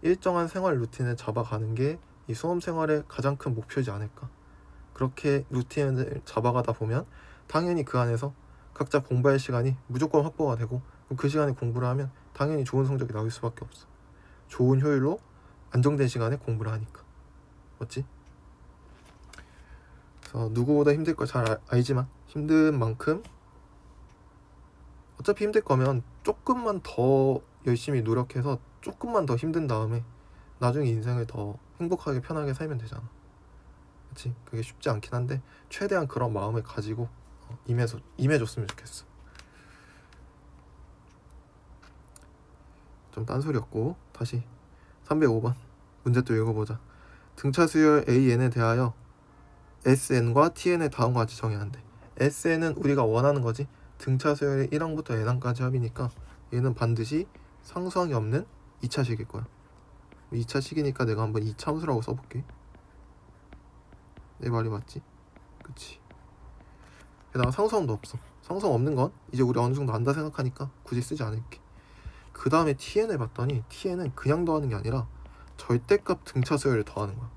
일정한 생활 루틴을 잡아가는 게 이 수험 생활의 가장 큰 목표이지 않을까. 그렇게 루틴을 잡아가다 보면 당연히 그 안에서 각자 공부할 시간이 무조건 확보가 되고 그 시간에 공부를 하면 당연히 좋은 성적이 나올 수밖에 없어. 좋은 효율로 안정된 시간에 공부를 하니까. 맞지? 그래서 누구보다 힘들 걸 잘 알지만 힘든 만큼 어차피 힘들 거면 조금만 더 열심히 노력해서 조금만 더 힘든 다음에 나중에 인생을 더 행복하게 편하게 살면 되잖아. 그치? 그게 쉽지 않긴 한데 최대한 그런 마음을 가지고 임해줬으면 좋겠어. 좀 딴소리였고 다시 305번 문제 또 읽어보자. 등차 수열 AN에 대하여 SN과 TN의 다음과 같이 정해야 한대. SN은 우리가 원하는 거지. 등차 수열의 1항부터 n항까지 합이니까 얘는 반드시 상수항이 없는 2차식일 거야. 2차식이니까 내가 한번 2차함수라고 써볼게. 내 말이 맞지? 그치. 게다가 상수함도 없어. 상수함 없는 건 이제 우리 어느 정도 안다 생각하니까 굳이 쓰지 않을게. 그 다음에 TN을 봤더니 TN은 그냥 더하는 게 아니라 절대값 등차 수열을 더하는 거야.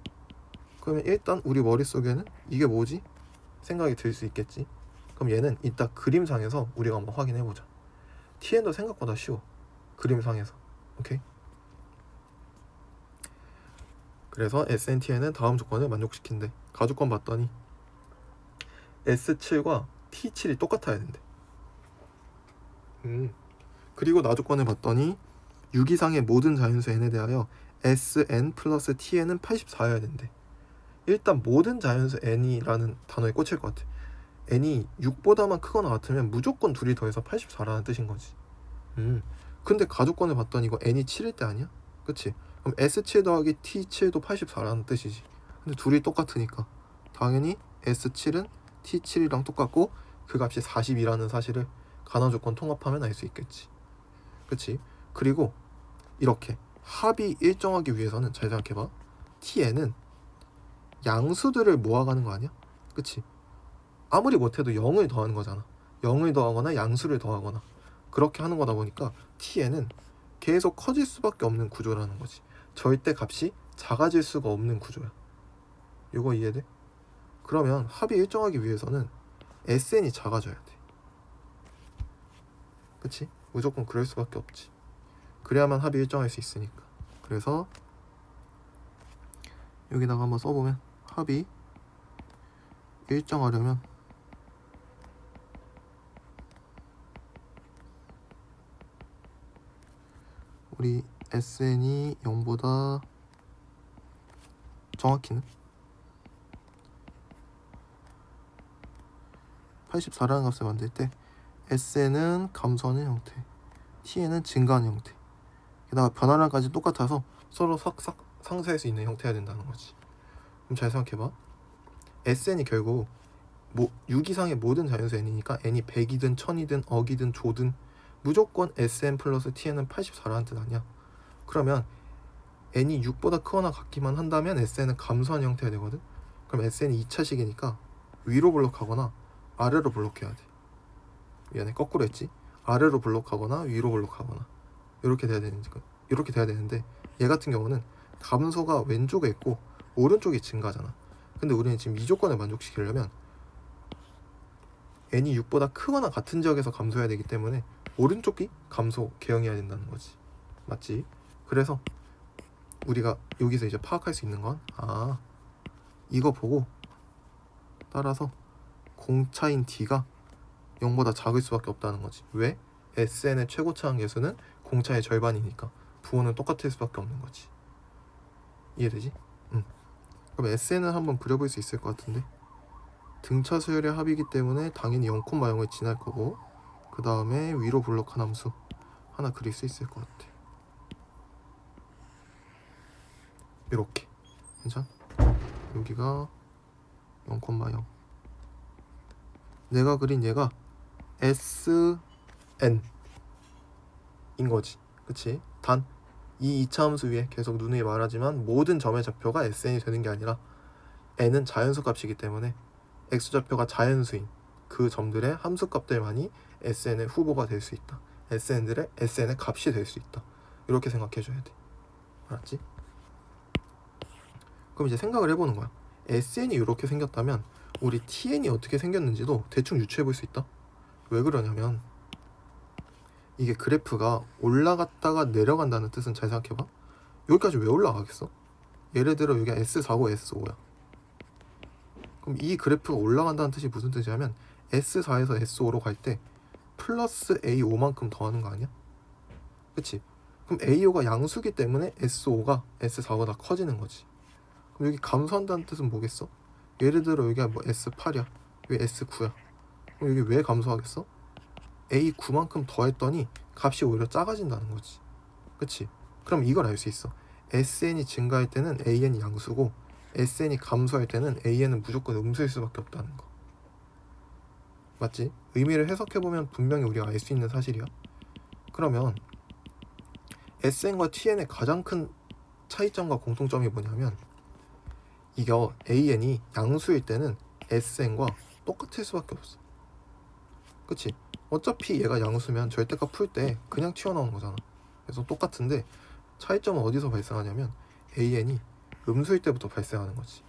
그러면 일단 우리 머릿속에는 이게 뭐지? 생각이 들 수 있겠지. 그럼 얘는 이따 그림상에서 우리가 한번 확인해보자. TN도 생각보다 쉬워. 그림상에서. 오케이? 그래서 SNTN은 다음 조건을 만족시킨대. 가주권 봤더니 S7과 T7이 똑같아야 된대. 그리고 나조건을 봤더니 6 이상의 모든 자연수 n에 대하여 Sn 플러스 Tn은 84여야 된대. 일단 모든 자연수 n이라는 단어에 꽂힐 것 같아. n이 6보다만 크거나 같으면 무조건 둘이 더해서 84라는 뜻인 거지. 근데 가족권을 봤더니 이거 n이 7일 때 아니야? 그치? 그럼 S7 더하기 T7도 84라는 뜻이지. 근데 둘이 똑같으니까 당연히 S7은 T7이랑 똑같고 그 값이 40이라는 사실을 간화조건 통합하면 알 수 있겠지. 그치? 그리고 이렇게 합이 일정하기 위해서는 잘 생각해봐. Tn은 양수들을 모아가는 거 아니야? 그치? 아무리 못해도 0을 더하는 거잖아. 0을 더하거나 양수를 더하거나 그렇게 하는 거다 보니까 Tn은 계속 커질 수밖에 없는 구조라는 거지. 절대 값이 작아질 수가 없는 구조야. 이거 이해돼? 그러면 합이 일정하기 위해서는 Sn이 작아져야 돼. 그치? 무조건 그럴 수밖에 없지. 그래야만 합이 일정할 수 있으니까. 그래서 여기다가 한번 써보면 합이 일정하려면 우리 SN이 0보다 정확히는 84라는 값을 만들 때 SN은 감소하는 형태, Tn은 증가하는 형태, 게다가 변화량까지 똑같아서 서로 싹싹 상쇄할 수 있는 형태가 된다는 거지. 그럼 잘 생각해봐. SN이 결국 6 이상의 모든 자연수 n이니까 n이 100이든 1000이든 억이든 조든 무조건 Sn 플러스 Tn은 84라는 뜻 아니야. 그러면 n이 6보다 크거나 같기만 한다면 Sn은 감소한 형태가 되거든. 그럼 Sn이 2차식이니까 위로 블록하거나 아래로 블록해야 돼. 미안해, 거꾸로 했지. 아래로 블록하거나 위로 블록하거나 이렇게 돼야 되는데 얘 같은 경우는 감소가 왼쪽에 있고 오른쪽이 증가잖아. 근데 우리는 지금 이 조건을 만족시키려면 n이 6보다 크거나 같은 지역에서 감소해야 되기 때문에 오른쪽이 감소 개형해야 된다는 거지. 맞지? 그래서 우리가 여기서 이제 파악할 수 있는 건 이거 보고 따라서 공차인 D가 0보다 작을 수밖에 없다는 거지. 왜? SN의 최고차항 계수는 공차의 절반이니까 부호는 똑같을 수밖에 없는 거지. 이해되지? 그럼 SN은 한번 그려볼 수 있을 것 같은데 등차 수열의 합이기 때문에 당연히 0,0을 지날 거고 그 다음에 위로 블록한 함수 하나 그릴 수 있을 것 같아. 이렇게. 괜찮아? 여기가 0,0 내가 그린 얘가 SN 인 거지. 그치? 단 이 2차 함수 위에 계속 누누이 말하지만 모든 점의 좌표가 SN이 되는 게 아니라 n은 자연수 값이기 때문에 x좌표가 자연수인 그 점들의 함수 값들만이 SN의 후보가 될 수 있다. SN의 값이 될 수 있다. 이렇게 생각해줘야 돼. 알았지? 그럼 이제 생각을 해보는 거야. SN이 이렇게 생겼다면 우리 TN이 어떻게 생겼는지도 대충 유추해볼 수 있다. 왜 그러냐면 이게 그래프가 올라갔다가 내려간다는 뜻은 잘 생각해봐. 여기까지 왜 올라가겠어? 예를 들어 여기가 S4고 S5야. 그럼 이 그래프가 올라간다는 뜻이 무슨 뜻이냐면 S4에서 S5로 갈 때 플러스 A5만큼 더하는 거 아니야? 그치? 그럼 A5가 양수기 때문에 S5가 S4보다 커지는 거지. 그럼 여기 감소한다는 뜻은 뭐겠어? 예를 들어 여기가 뭐 S8이야. 여기 S9야. 그럼 여기 왜 감소하겠어? A9만큼 더했더니 값이 오히려 작아진다는 거지. 그치? 그럼 이걸 알 수 있어. SN이 증가할 때는 AN이 양수고 SN이 감소할 때는 AN은 무조건 음수일 수밖에 없다는 거. 맞지? 의미를 해석해보면 분명히 우리가 알 수 있는 사실이야. 그러면 SN과 TN의 가장 큰 차이점과 공통점이 뭐냐면 이게 AN이 양수일 때는 SN과 똑같을 수밖에 없어. 그치? 어차피 얘가 양수면 절대값 풀 때 그냥 튀어나오는 거잖아. 그래서 똑같은데 차이점은 어디서 발생하냐면 AN이 음수일 때부터 발생하는 거지.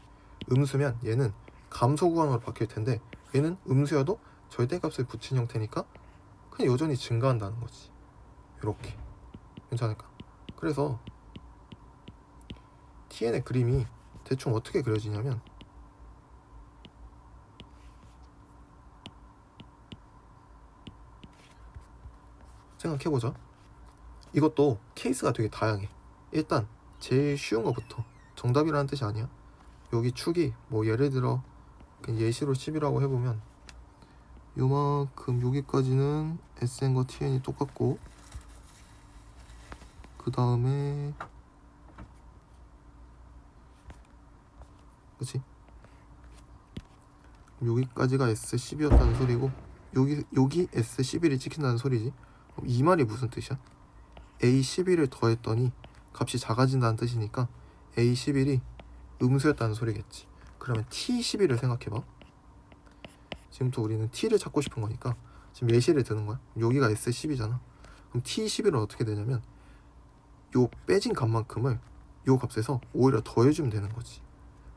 음수면 얘는 감소 구간으로 바뀔 텐데 얘는 음수여도 절대값을 붙인 형태니까 그냥 여전히 증가한다는 거지. 이렇게. 괜찮을까? 그래서 TN의 그림이 대충 어떻게 그려지냐면 생각해보자. 이것도 케이스가 되게 다양해. 일단 제일 쉬운 거부터, 정답이라는 뜻이 아니야. 여기 축이 뭐 예를 들어 예시로 10이라고 해보면 요만큼 여기까지는 SN과 TN이 똑같고, 그 다음에 그치? 여기까지가 S10이었다는 소리고, 여기 S11이 찍힌다는 소리지. 이 말이 무슨 뜻이야? A11을 더했더니 값이 작아진다는 뜻이니까 A11이 음수였다는 소리겠지. 그러면 T11을 생각해봐. 지금부터 우리는 T를 찾고 싶은 거니까 지금 예시를 드는 거야. 여기가 S10이잖아. 그럼 T11은 어떻게 되냐면 요 빼진 값만큼을 요 값에서 오히려 더해주면 되는 거지.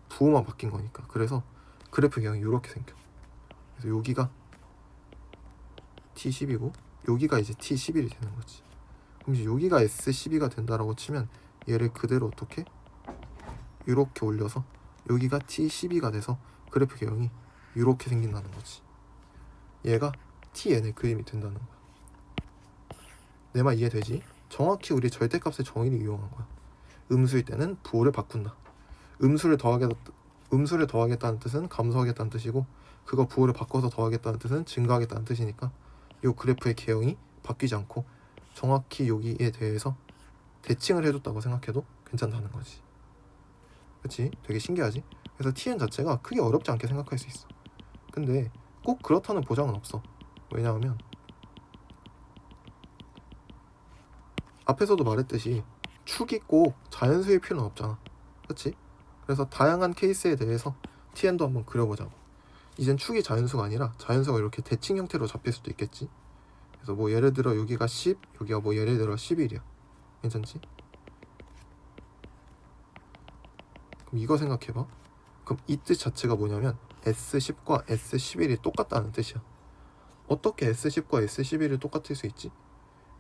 부호만 바뀐 거니까. 그래서 그래프 경이 이렇게 생겨. 그래서 여기가 T10이고 여기가 이제 T11이 되는 거지. 그럼 이제 여기가 S12가 된다라고 치면 얘를 그대로 어떻게 이렇게 올려서 여기가 T12가 돼서 그래프 개형이 이렇게 생긴다는 거지. 얘가 TN의 그림이 된다는 거야. 내 말 이해되지? 정확히 우리 절대값의 정의를 이용한 거야. 음수일 때는 부호를 바꾼다. 음수를 더하겠다는 뜻은 감소하겠다는 뜻이고, 그거 부호를 바꿔서 더하겠다는 뜻은 증가하겠다는 뜻이니까 이 그래프의 개형이 바뀌지 않고 정확히 여기에 대해서 대칭을 해줬다고 생각해도 괜찮다는 거지. 그치? 되게 신기하지? 그래서 TN 자체가 크게 어렵지 않게 생각할 수 있어. 근데 꼭 그렇다는 보장은 없어. 왜냐하면 앞에서도 말했듯이 축이 꼭 자연수일 필요는 없잖아. 그치? 그래서 다양한 케이스에 대해서 TN도 한번 그려보자고. 이젠 축이 자연수가 아니라 자연수가 이렇게 대칭 형태로 잡힐 수도 있겠지. 그래서 뭐 예를 들어 여기가 10, 여기가 뭐 예를 들어 11이야. 괜찮지? 그럼 이거 생각해봐. 그럼 이 뜻 자체가 뭐냐면 S10과 S11이 똑같다는 뜻이야. 어떻게 S10과 S11이 똑같을 수 있지?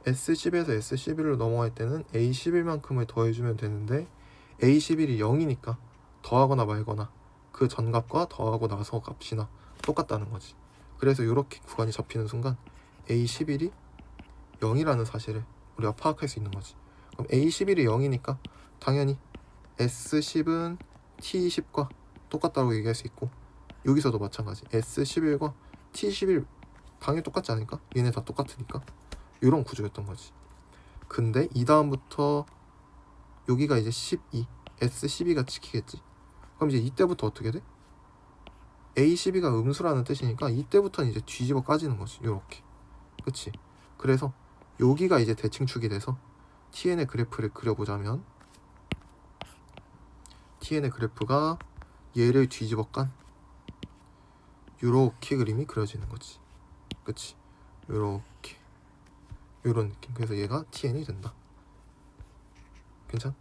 S10에서 S11로 넘어갈 때는 A11만큼을 더해주면 되는데 A11이 0이니까 더하거나 말거나 그 전값과 더하고 나서 값이나 똑같다는 거지. 그래서 이렇게 구간이 잡히는 순간 A11이 0이라는 사실을 우리가 파악할 수 있는 거지. 그럼 A11이 0이니까 당연히 S10은 T10과 똑같다고 얘기할 수 있고, 여기서도 마찬가지. S11과 T11 당연히 똑같지 않을까? 얘네 다 똑같으니까. 이런 구조였던 거지. 근데 이 다음부터 여기가 이제 12, S12가 찍히겠지. 그럼 이제 이때부터 어떻게 돼? A12가 음수라는 뜻이니까 이때부터는 이제 뒤집어 까지는 거지. 요렇게. 그치? 그래서 여기가 이제 대칭축이 돼서 TN의 그래프를 그려보자면 TN의 그래프가 얘를 뒤집어 깐 요렇게 그림이 그려지는 거지. 그치? 요렇게 요런 느낌. 그래서 얘가 TN이 된다. 괜찮?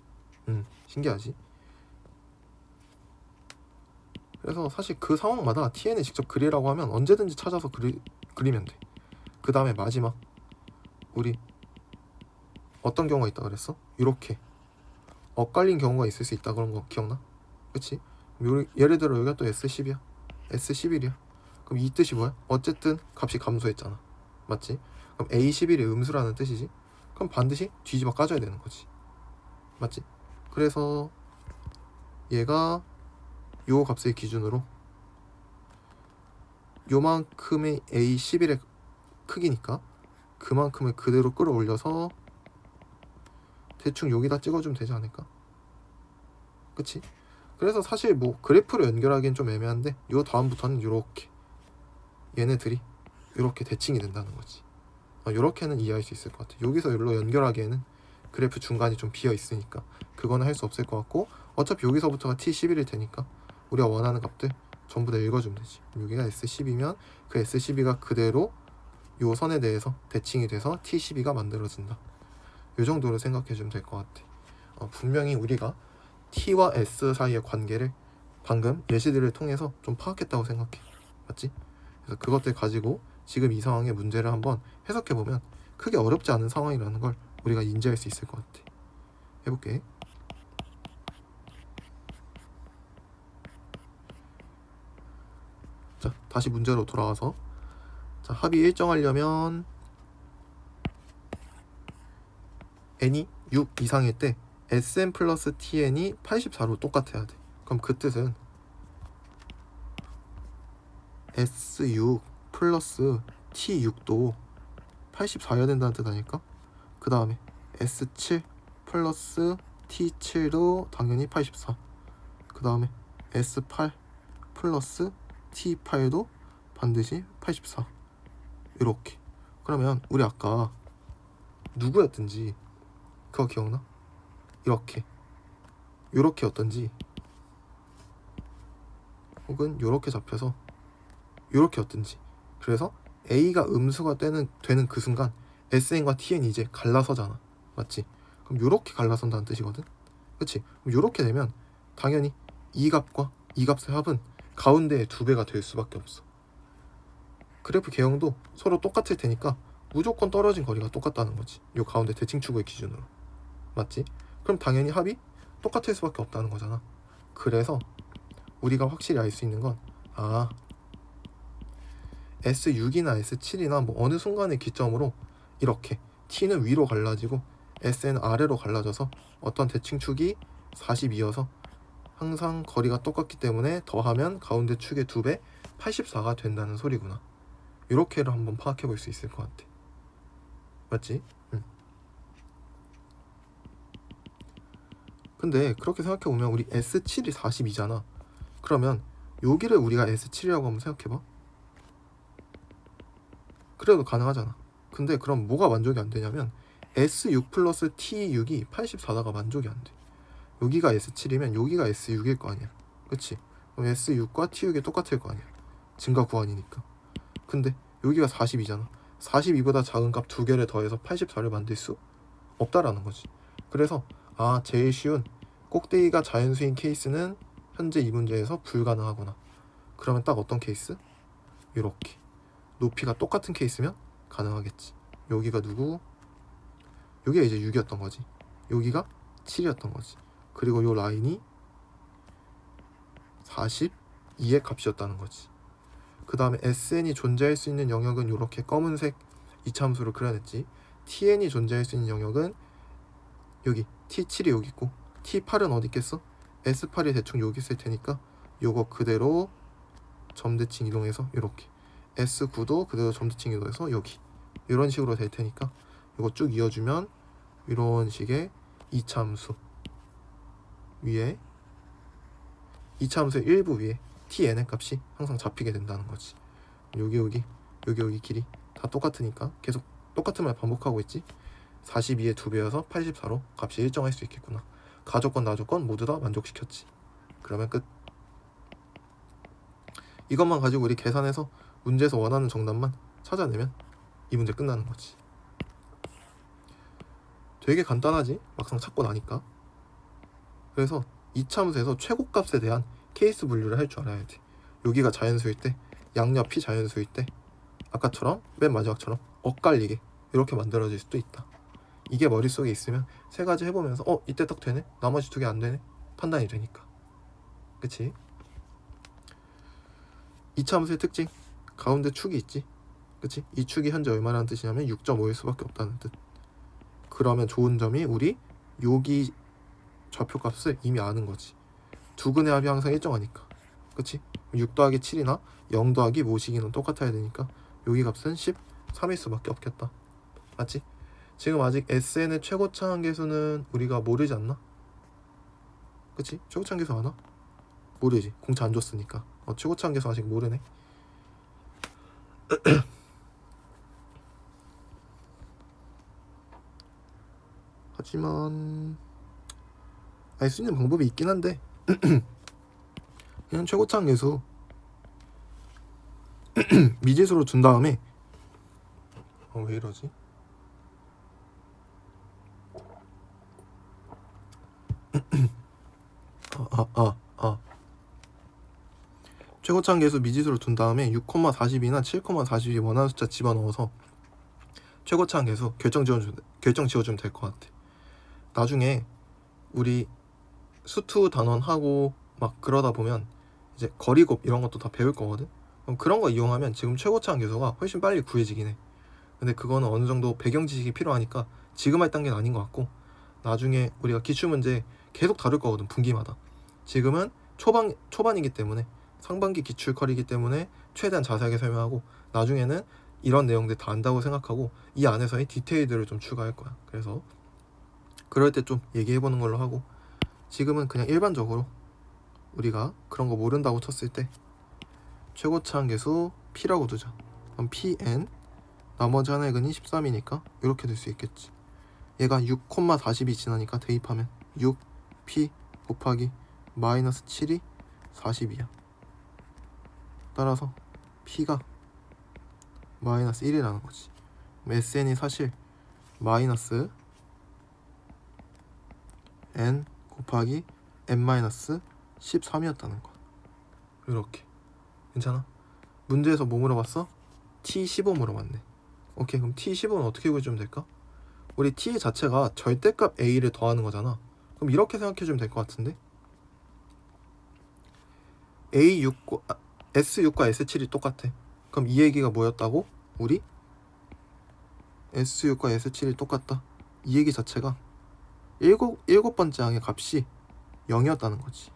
신기하지? 그래서 사실 그 상황마다 TN을 직접 그리라고 하면 언제든지 찾아서 그리면 돼. 그 다음에 마지막 우리 어떤 경우가 있다 그랬어? 이렇게 엇갈린 경우가 있을 수 있다 그런 거 기억나? 그치? 예를 들어 여기가 또 S10이야, S11이야. 그럼 이 뜻이 뭐야? 어쨌든 값이 감소했잖아. 맞지? 그럼 A11이 음수라는 뜻이지? 그럼 반드시 뒤집어 까줘야 되는 거지. 맞지? 그래서 얘가 요 값을 기준으로 요만큼의 A11의 크기니까 그만큼을 그대로 끌어올려서 대충 여기다 찍어주면 되지 않을까? 그치? 그래서 사실 뭐 그래프로 연결하기엔 좀 애매한데 요 다음부터는 요렇게 얘네들이 요렇게 대칭이 된다는 거지. 요렇게는 이해할 수 있을 것 같아. 여기서 여기로 연결하기에는 그래프 중간이 좀 비어 있으니까 그거는 할 수 없을 것 같고, 어차피 여기서부터가 T11일 테니까 우리가 원하는 값들 전부 다 읽어주면 되지. 여기가 S10이면 그 S12가 그대로 요 선에 대해서 대칭이 돼서 T12가 만들어진다. 요 정도로 생각해주면 될 것 같아. 분명히 우리가 T와 S 사이의 관계를 방금 예시들을 통해서 좀 파악했다고 생각해. 맞지? 그래서 그것들 가지고 지금 이 상황의 문제를 한번 해석해보면 크게 어렵지 않은 상황이라는 걸 우리가 인지할 수 있을 것 같아. 해볼게. 자, 다시 문제로 돌아와서, 자, 합이 일정하려면 n이 6 이상일 때 sn 플러스 tn이 84로 똑같아야 돼. 그럼 그 뜻은 s6 플러스 t6도 84여야 된다는 뜻 아닐까? 그 다음에 s7 플러스 t7도 당연히 84. 그 다음에 s8 플러스 t8도 반드시 84. 이렇게. 그러면 우리 아까 누구였든지 그거 기억나? 이렇게 요렇게였던지 혹은 요렇게 잡혀서 요렇게였든지, 그래서 A가 음수가 되는 그 순간 SN과 TN이 이제 갈라서잖아. 맞지? 그럼 요렇게 갈라선다는 뜻이거든. 그치? 그럼 요렇게 되면 당연히 이 값과 이 값의 합은 가운데의 2배가 될 수밖에 없어. 그래프 개형도 서로 똑같을 테니까 무조건 떨어진 거리가 똑같다는 거지. 요 가운데 대칭축의 기준으로. 맞지? 그럼 당연히 합이 똑같을 수밖에 없다는 거잖아. 그래서 우리가 확실히 알 수 있는 건 S6이나 S7이나 뭐 어느 순간의 기점으로 이렇게 T는 위로 갈라지고 SN 아래로 갈라져서 어떤 대칭축이 42여서 항상 거리가 똑같기 때문에 더하면 가운데 축의 2배 84가 된다는 소리구나. 이렇게를 한번 파악해 볼 수 있을 것 같아. 맞지? 응. 근데 그렇게 생각해 보면 우리 S7이 42잖아. 그러면 여기를 우리가 S7이라고 한번 생각해 봐. 그래도 가능하잖아. 근데 그럼 뭐가 만족이 안 되냐면 S6 플러스 T6이 84다가 만족이 안 돼. 여기가 S7이면 여기가 S6일 거 아니야. 그치? 그럼 S6과 T6이 똑같을 거 아니야. 증가 구간이니까. 근데 여기가 42잖아. 42보다 작은 값 2개를 더해서 84를 만들 수 없다라는 거지. 그래서 제일 쉬운 꼭대기가 자연수인 케이스는 현재 이 문제에서 불가능하구나. 그러면 딱 어떤 케이스? 이렇게 높이가 똑같은 케이스면 가능하겠지. 여기가 누구? 여기가 이제 6이었던 거지. 여기가 7이었던 거지. 그리고 요 라인이 42의 값이었다는 거지. 그 다음에 SN이 존재할 수 있는 영역은 이렇게 검은색 이차함수로 그려냈지. TN이 존재할 수 있는 영역은 여기 T7이 여기 있고 T8은 어디 있겠어? S8이 대충 여기 있을 테니까 요거 그대로 점대칭 이동해서 이렇게 S9도 그대로 점대칭 이동해서 여기 이런 식으로 될 테니까 이거 쭉 이어주면 이런 식의 이차함수 위에 이차함수의 일부 위에 tn의 값이 항상 잡히게 된다는 거지. 여기 길이 다 똑같으니까 계속 똑같은 말 반복하고 있지. 42의 2배여서 84로 값이 일정할 수 있겠구나. 가조건 나조건 모두 다 만족시켰지. 그러면 끝. 이것만 가지고 우리 계산해서 문제에서 원하는 정답만 찾아내면 이 문제 끝나는 거지. 되게 간단하지? 막상 찾고 나니까. 그래서 이차함수에서 최고값에 대한 케이스 분류를 할 줄 알아야 돼. 여기가 자연수일 때, 양옆이 자연수일 때 아까처럼 맨 마지막처럼 엇갈리게 이렇게 만들어질 수도 있다. 이게 머릿속에 있으면 세 가지 해보면서 이때 딱 되네? 나머지 2개 안 되네? 판단이 되니까. 그치? 이차함수의 특징, 가운데 축이 있지. 그치? 이 축이 현재 얼마라는 뜻이냐면 6.5일 수밖에 없다는 뜻. 그러면 좋은 점이 우리 여기 좌표값을 이미 아는 거지. 두 근의 합이 항상 일정하니까. 그치? 6 더하기 7이나 0 더하기 모시기는 똑같아야 되니까 여기 값은 13일 수밖에 없겠다. 맞지? 지금 아직 SN의 최고차항계수는 우리가 모르지 않나? 그치? 최고차항계수 아나? 모르지. 공차 안 줬으니까. 최고차항계수 아직 모르네. 하지만 알 수 있는 방법이 있긴 한데 그냥 최고차항계수 미지수로 준 다음에 왜 이러지? 최고차항계수 미지수로 둔 다음에 6,42나 7,42 원하는 숫자 집어넣어서 최고차항계수 결정 지어주면 될 것 같아. 나중에 우리 수투 단원하고 막 그러다 보면 이제 거리곱 이런 것도 다 배울 거거든. 그럼 그런 거 이용하면 지금 최고차항계수가 훨씬 빨리 구해지긴 해. 근데 그거는 어느 정도 배경 지식이 필요하니까 지금 할 단계는 아닌 것 같고, 나중에 우리가 기출문제 계속 다룰 거거든, 분기마다. 지금은 초반이기 때문에, 상반기 기출 컬이기 때문에 최대한 자세하게 설명하고, 나중에는 이런 내용들 다 안다고 생각하고 이 안에서의 디테일들을 좀 추가할 거야. 그래서 그럴 때 좀 얘기해보는 걸로 하고, 지금은 그냥 일반적으로 우리가 그런 거 모른다고 쳤을 때 최고차항 계수 P라고 두자. 그럼 Pn 나머지 하나의 근이 13이니까 이렇게 될 수 있겠지. 얘가 6,40이 지나니까 대입하면 6P 곱하기 마이너스 7이 40이야. 따라서 P가 마이너스 1이라는 거지. SN이 사실 마이너스 N 곱하기 N 마이너스 13이었다는 거야. 이렇게. 괜찮아? 문제에서 뭐 물어봤어? T15 물어봤네. 오케이, 그럼 T15는 어떻게 구해주면 될까? 우리 T 자체가 절대값 A를 더하는 거잖아. 그럼 이렇게 생각해주면 될 것 같은데? S6과 S7이 똑같아. 그럼 이 얘기가 뭐였다고? 우리 S6과 S7이 똑같다. 이 얘기 자체가 일곱 번째 항의 값이 0이었다는 거지.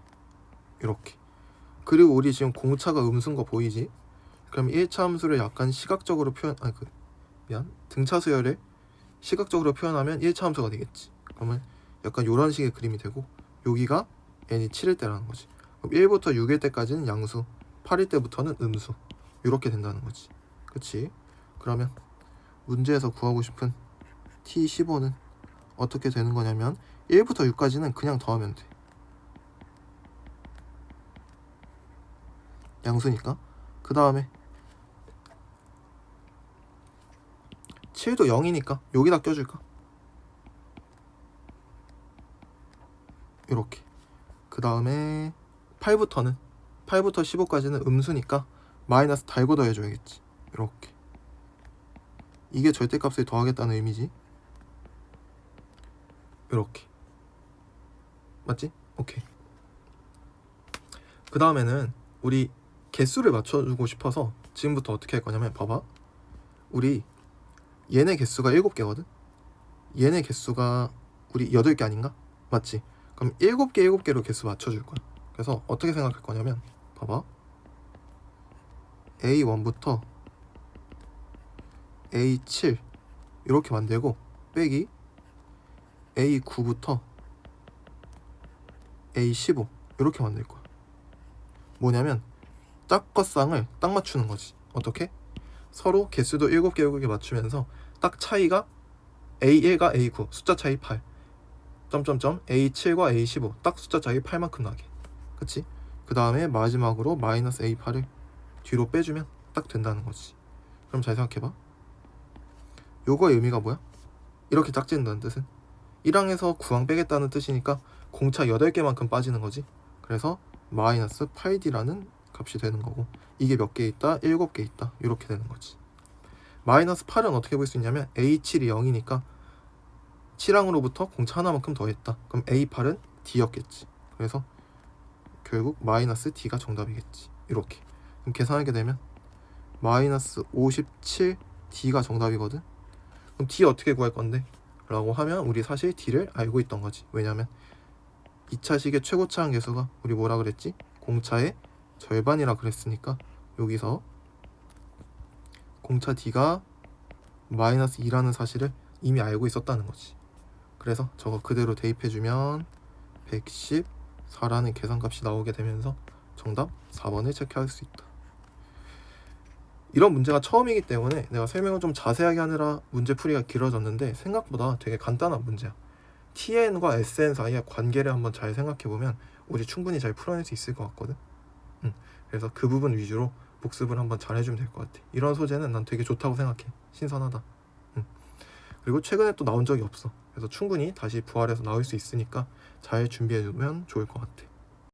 이렇게. 그리고 우리 지금 공차가 음수인 거 보이지? 그럼 1차 함수를 약간 시각적으로 등차 수열을 시각적으로 표현하면 1차 함수가 되겠지. 그러면 약간 이런 식의 그림이 되고, 여기가 n이 7일 때라는 거지. 그럼 1부터 6일 때까지는 양수, 8일 때부터는 음수. 이렇게 된다는 거지. 그치? 그러면 문제에서 구하고 싶은 T15는 어떻게 되는 거냐면 1부터 6까지는 그냥 더하면 돼. 양수니까. 그 다음에 7도 0이니까 여기다 껴줄까? 이렇게. 그 다음에 8부터 15까지는 음수니까 마이너스 달고 더해줘야겠지. 이렇게. 이게 절대값을 더하겠다는 의미지. 이렇게. 맞지? 오케이. 그 다음에는 우리 개수를 맞춰주고 싶어서 지금부터 어떻게 할 거냐면, 봐봐. 우리 얘네 개수가 7개거든? 얘네 개수가 우리 8개 아닌가? 맞지? 그럼 7개로 개수 맞춰줄 거야. 그래서 어떻게 생각할 거냐면, 봐봐. A1부터 A7 이렇게 만들고, 빼기 A9부터 A15 이렇게 만들 거야. 뭐냐면 짝과 쌍을 딱 맞추는 거지. 어떻게? 서로 개수도 7개 맞추면서 딱 차이가 A1과 A9 숫자 차이 8 점점점 A7과 A15 딱 숫자 차이 8만큼 나게. 그치? 그 다음에 마지막으로 마이너스 A8을 뒤로 빼주면 딱 된다는 거지. 그럼 잘 생각해봐. 요거의 의미가 뭐야? 이렇게 짝짓는다는 뜻은 1항에서 9항 빼겠다는 뜻이니까 공차 8개만큼 빠지는 거지. 그래서 마이너스 8D라는 값이 되는 거고, 이게 몇 개 있다? 7개 있다. 이렇게 되는 거지. 마이너스 8은 어떻게 볼 수 있냐면 A7이 0이니까 7항으로부터 공차 하나만큼 더했다. 그럼 A8은 D였겠지. 그래서 결국 마이너스 D가 정답이겠지. 이렇게. 그럼 계산하게 되면 마이너스 57D가 정답이거든. 그럼 D 어떻게 구할 건데? 라고 하면 우리 사실 D를 알고 있던 거지. 왜냐면 2차식의 최고차항 계수가 우리 뭐라 그랬지? 공차의 절반이라 그랬으니까 여기서 공차 D가 마이너스 2라는 사실을 이미 알고 있었다는 거지. 그래서 저거 그대로 대입해주면 114라는 계산값이 나오게 되면서 정답 4번을 체크할 수 있다. 이런 문제가 처음이기 때문에 내가 설명을 좀 자세하게 하느라 문제풀이가 길어졌는데, 생각보다 되게 간단한 문제야. TN과 SN 사이의 관계를 한번 잘 생각해보면 우리 충분히 잘 풀어낼 수 있을 것 같거든. 그래서 그 부분 위주로 복습을 한번 잘 해주면 될 것 같아. 이런 소재는 난 되게 좋다고 생각해. 신선하다. 그리고 최근에 또 나온 적이 없어. 그래서 충분히 다시 부활해서 나올 수 있으니까 잘 준비해두면 좋을 것 같아.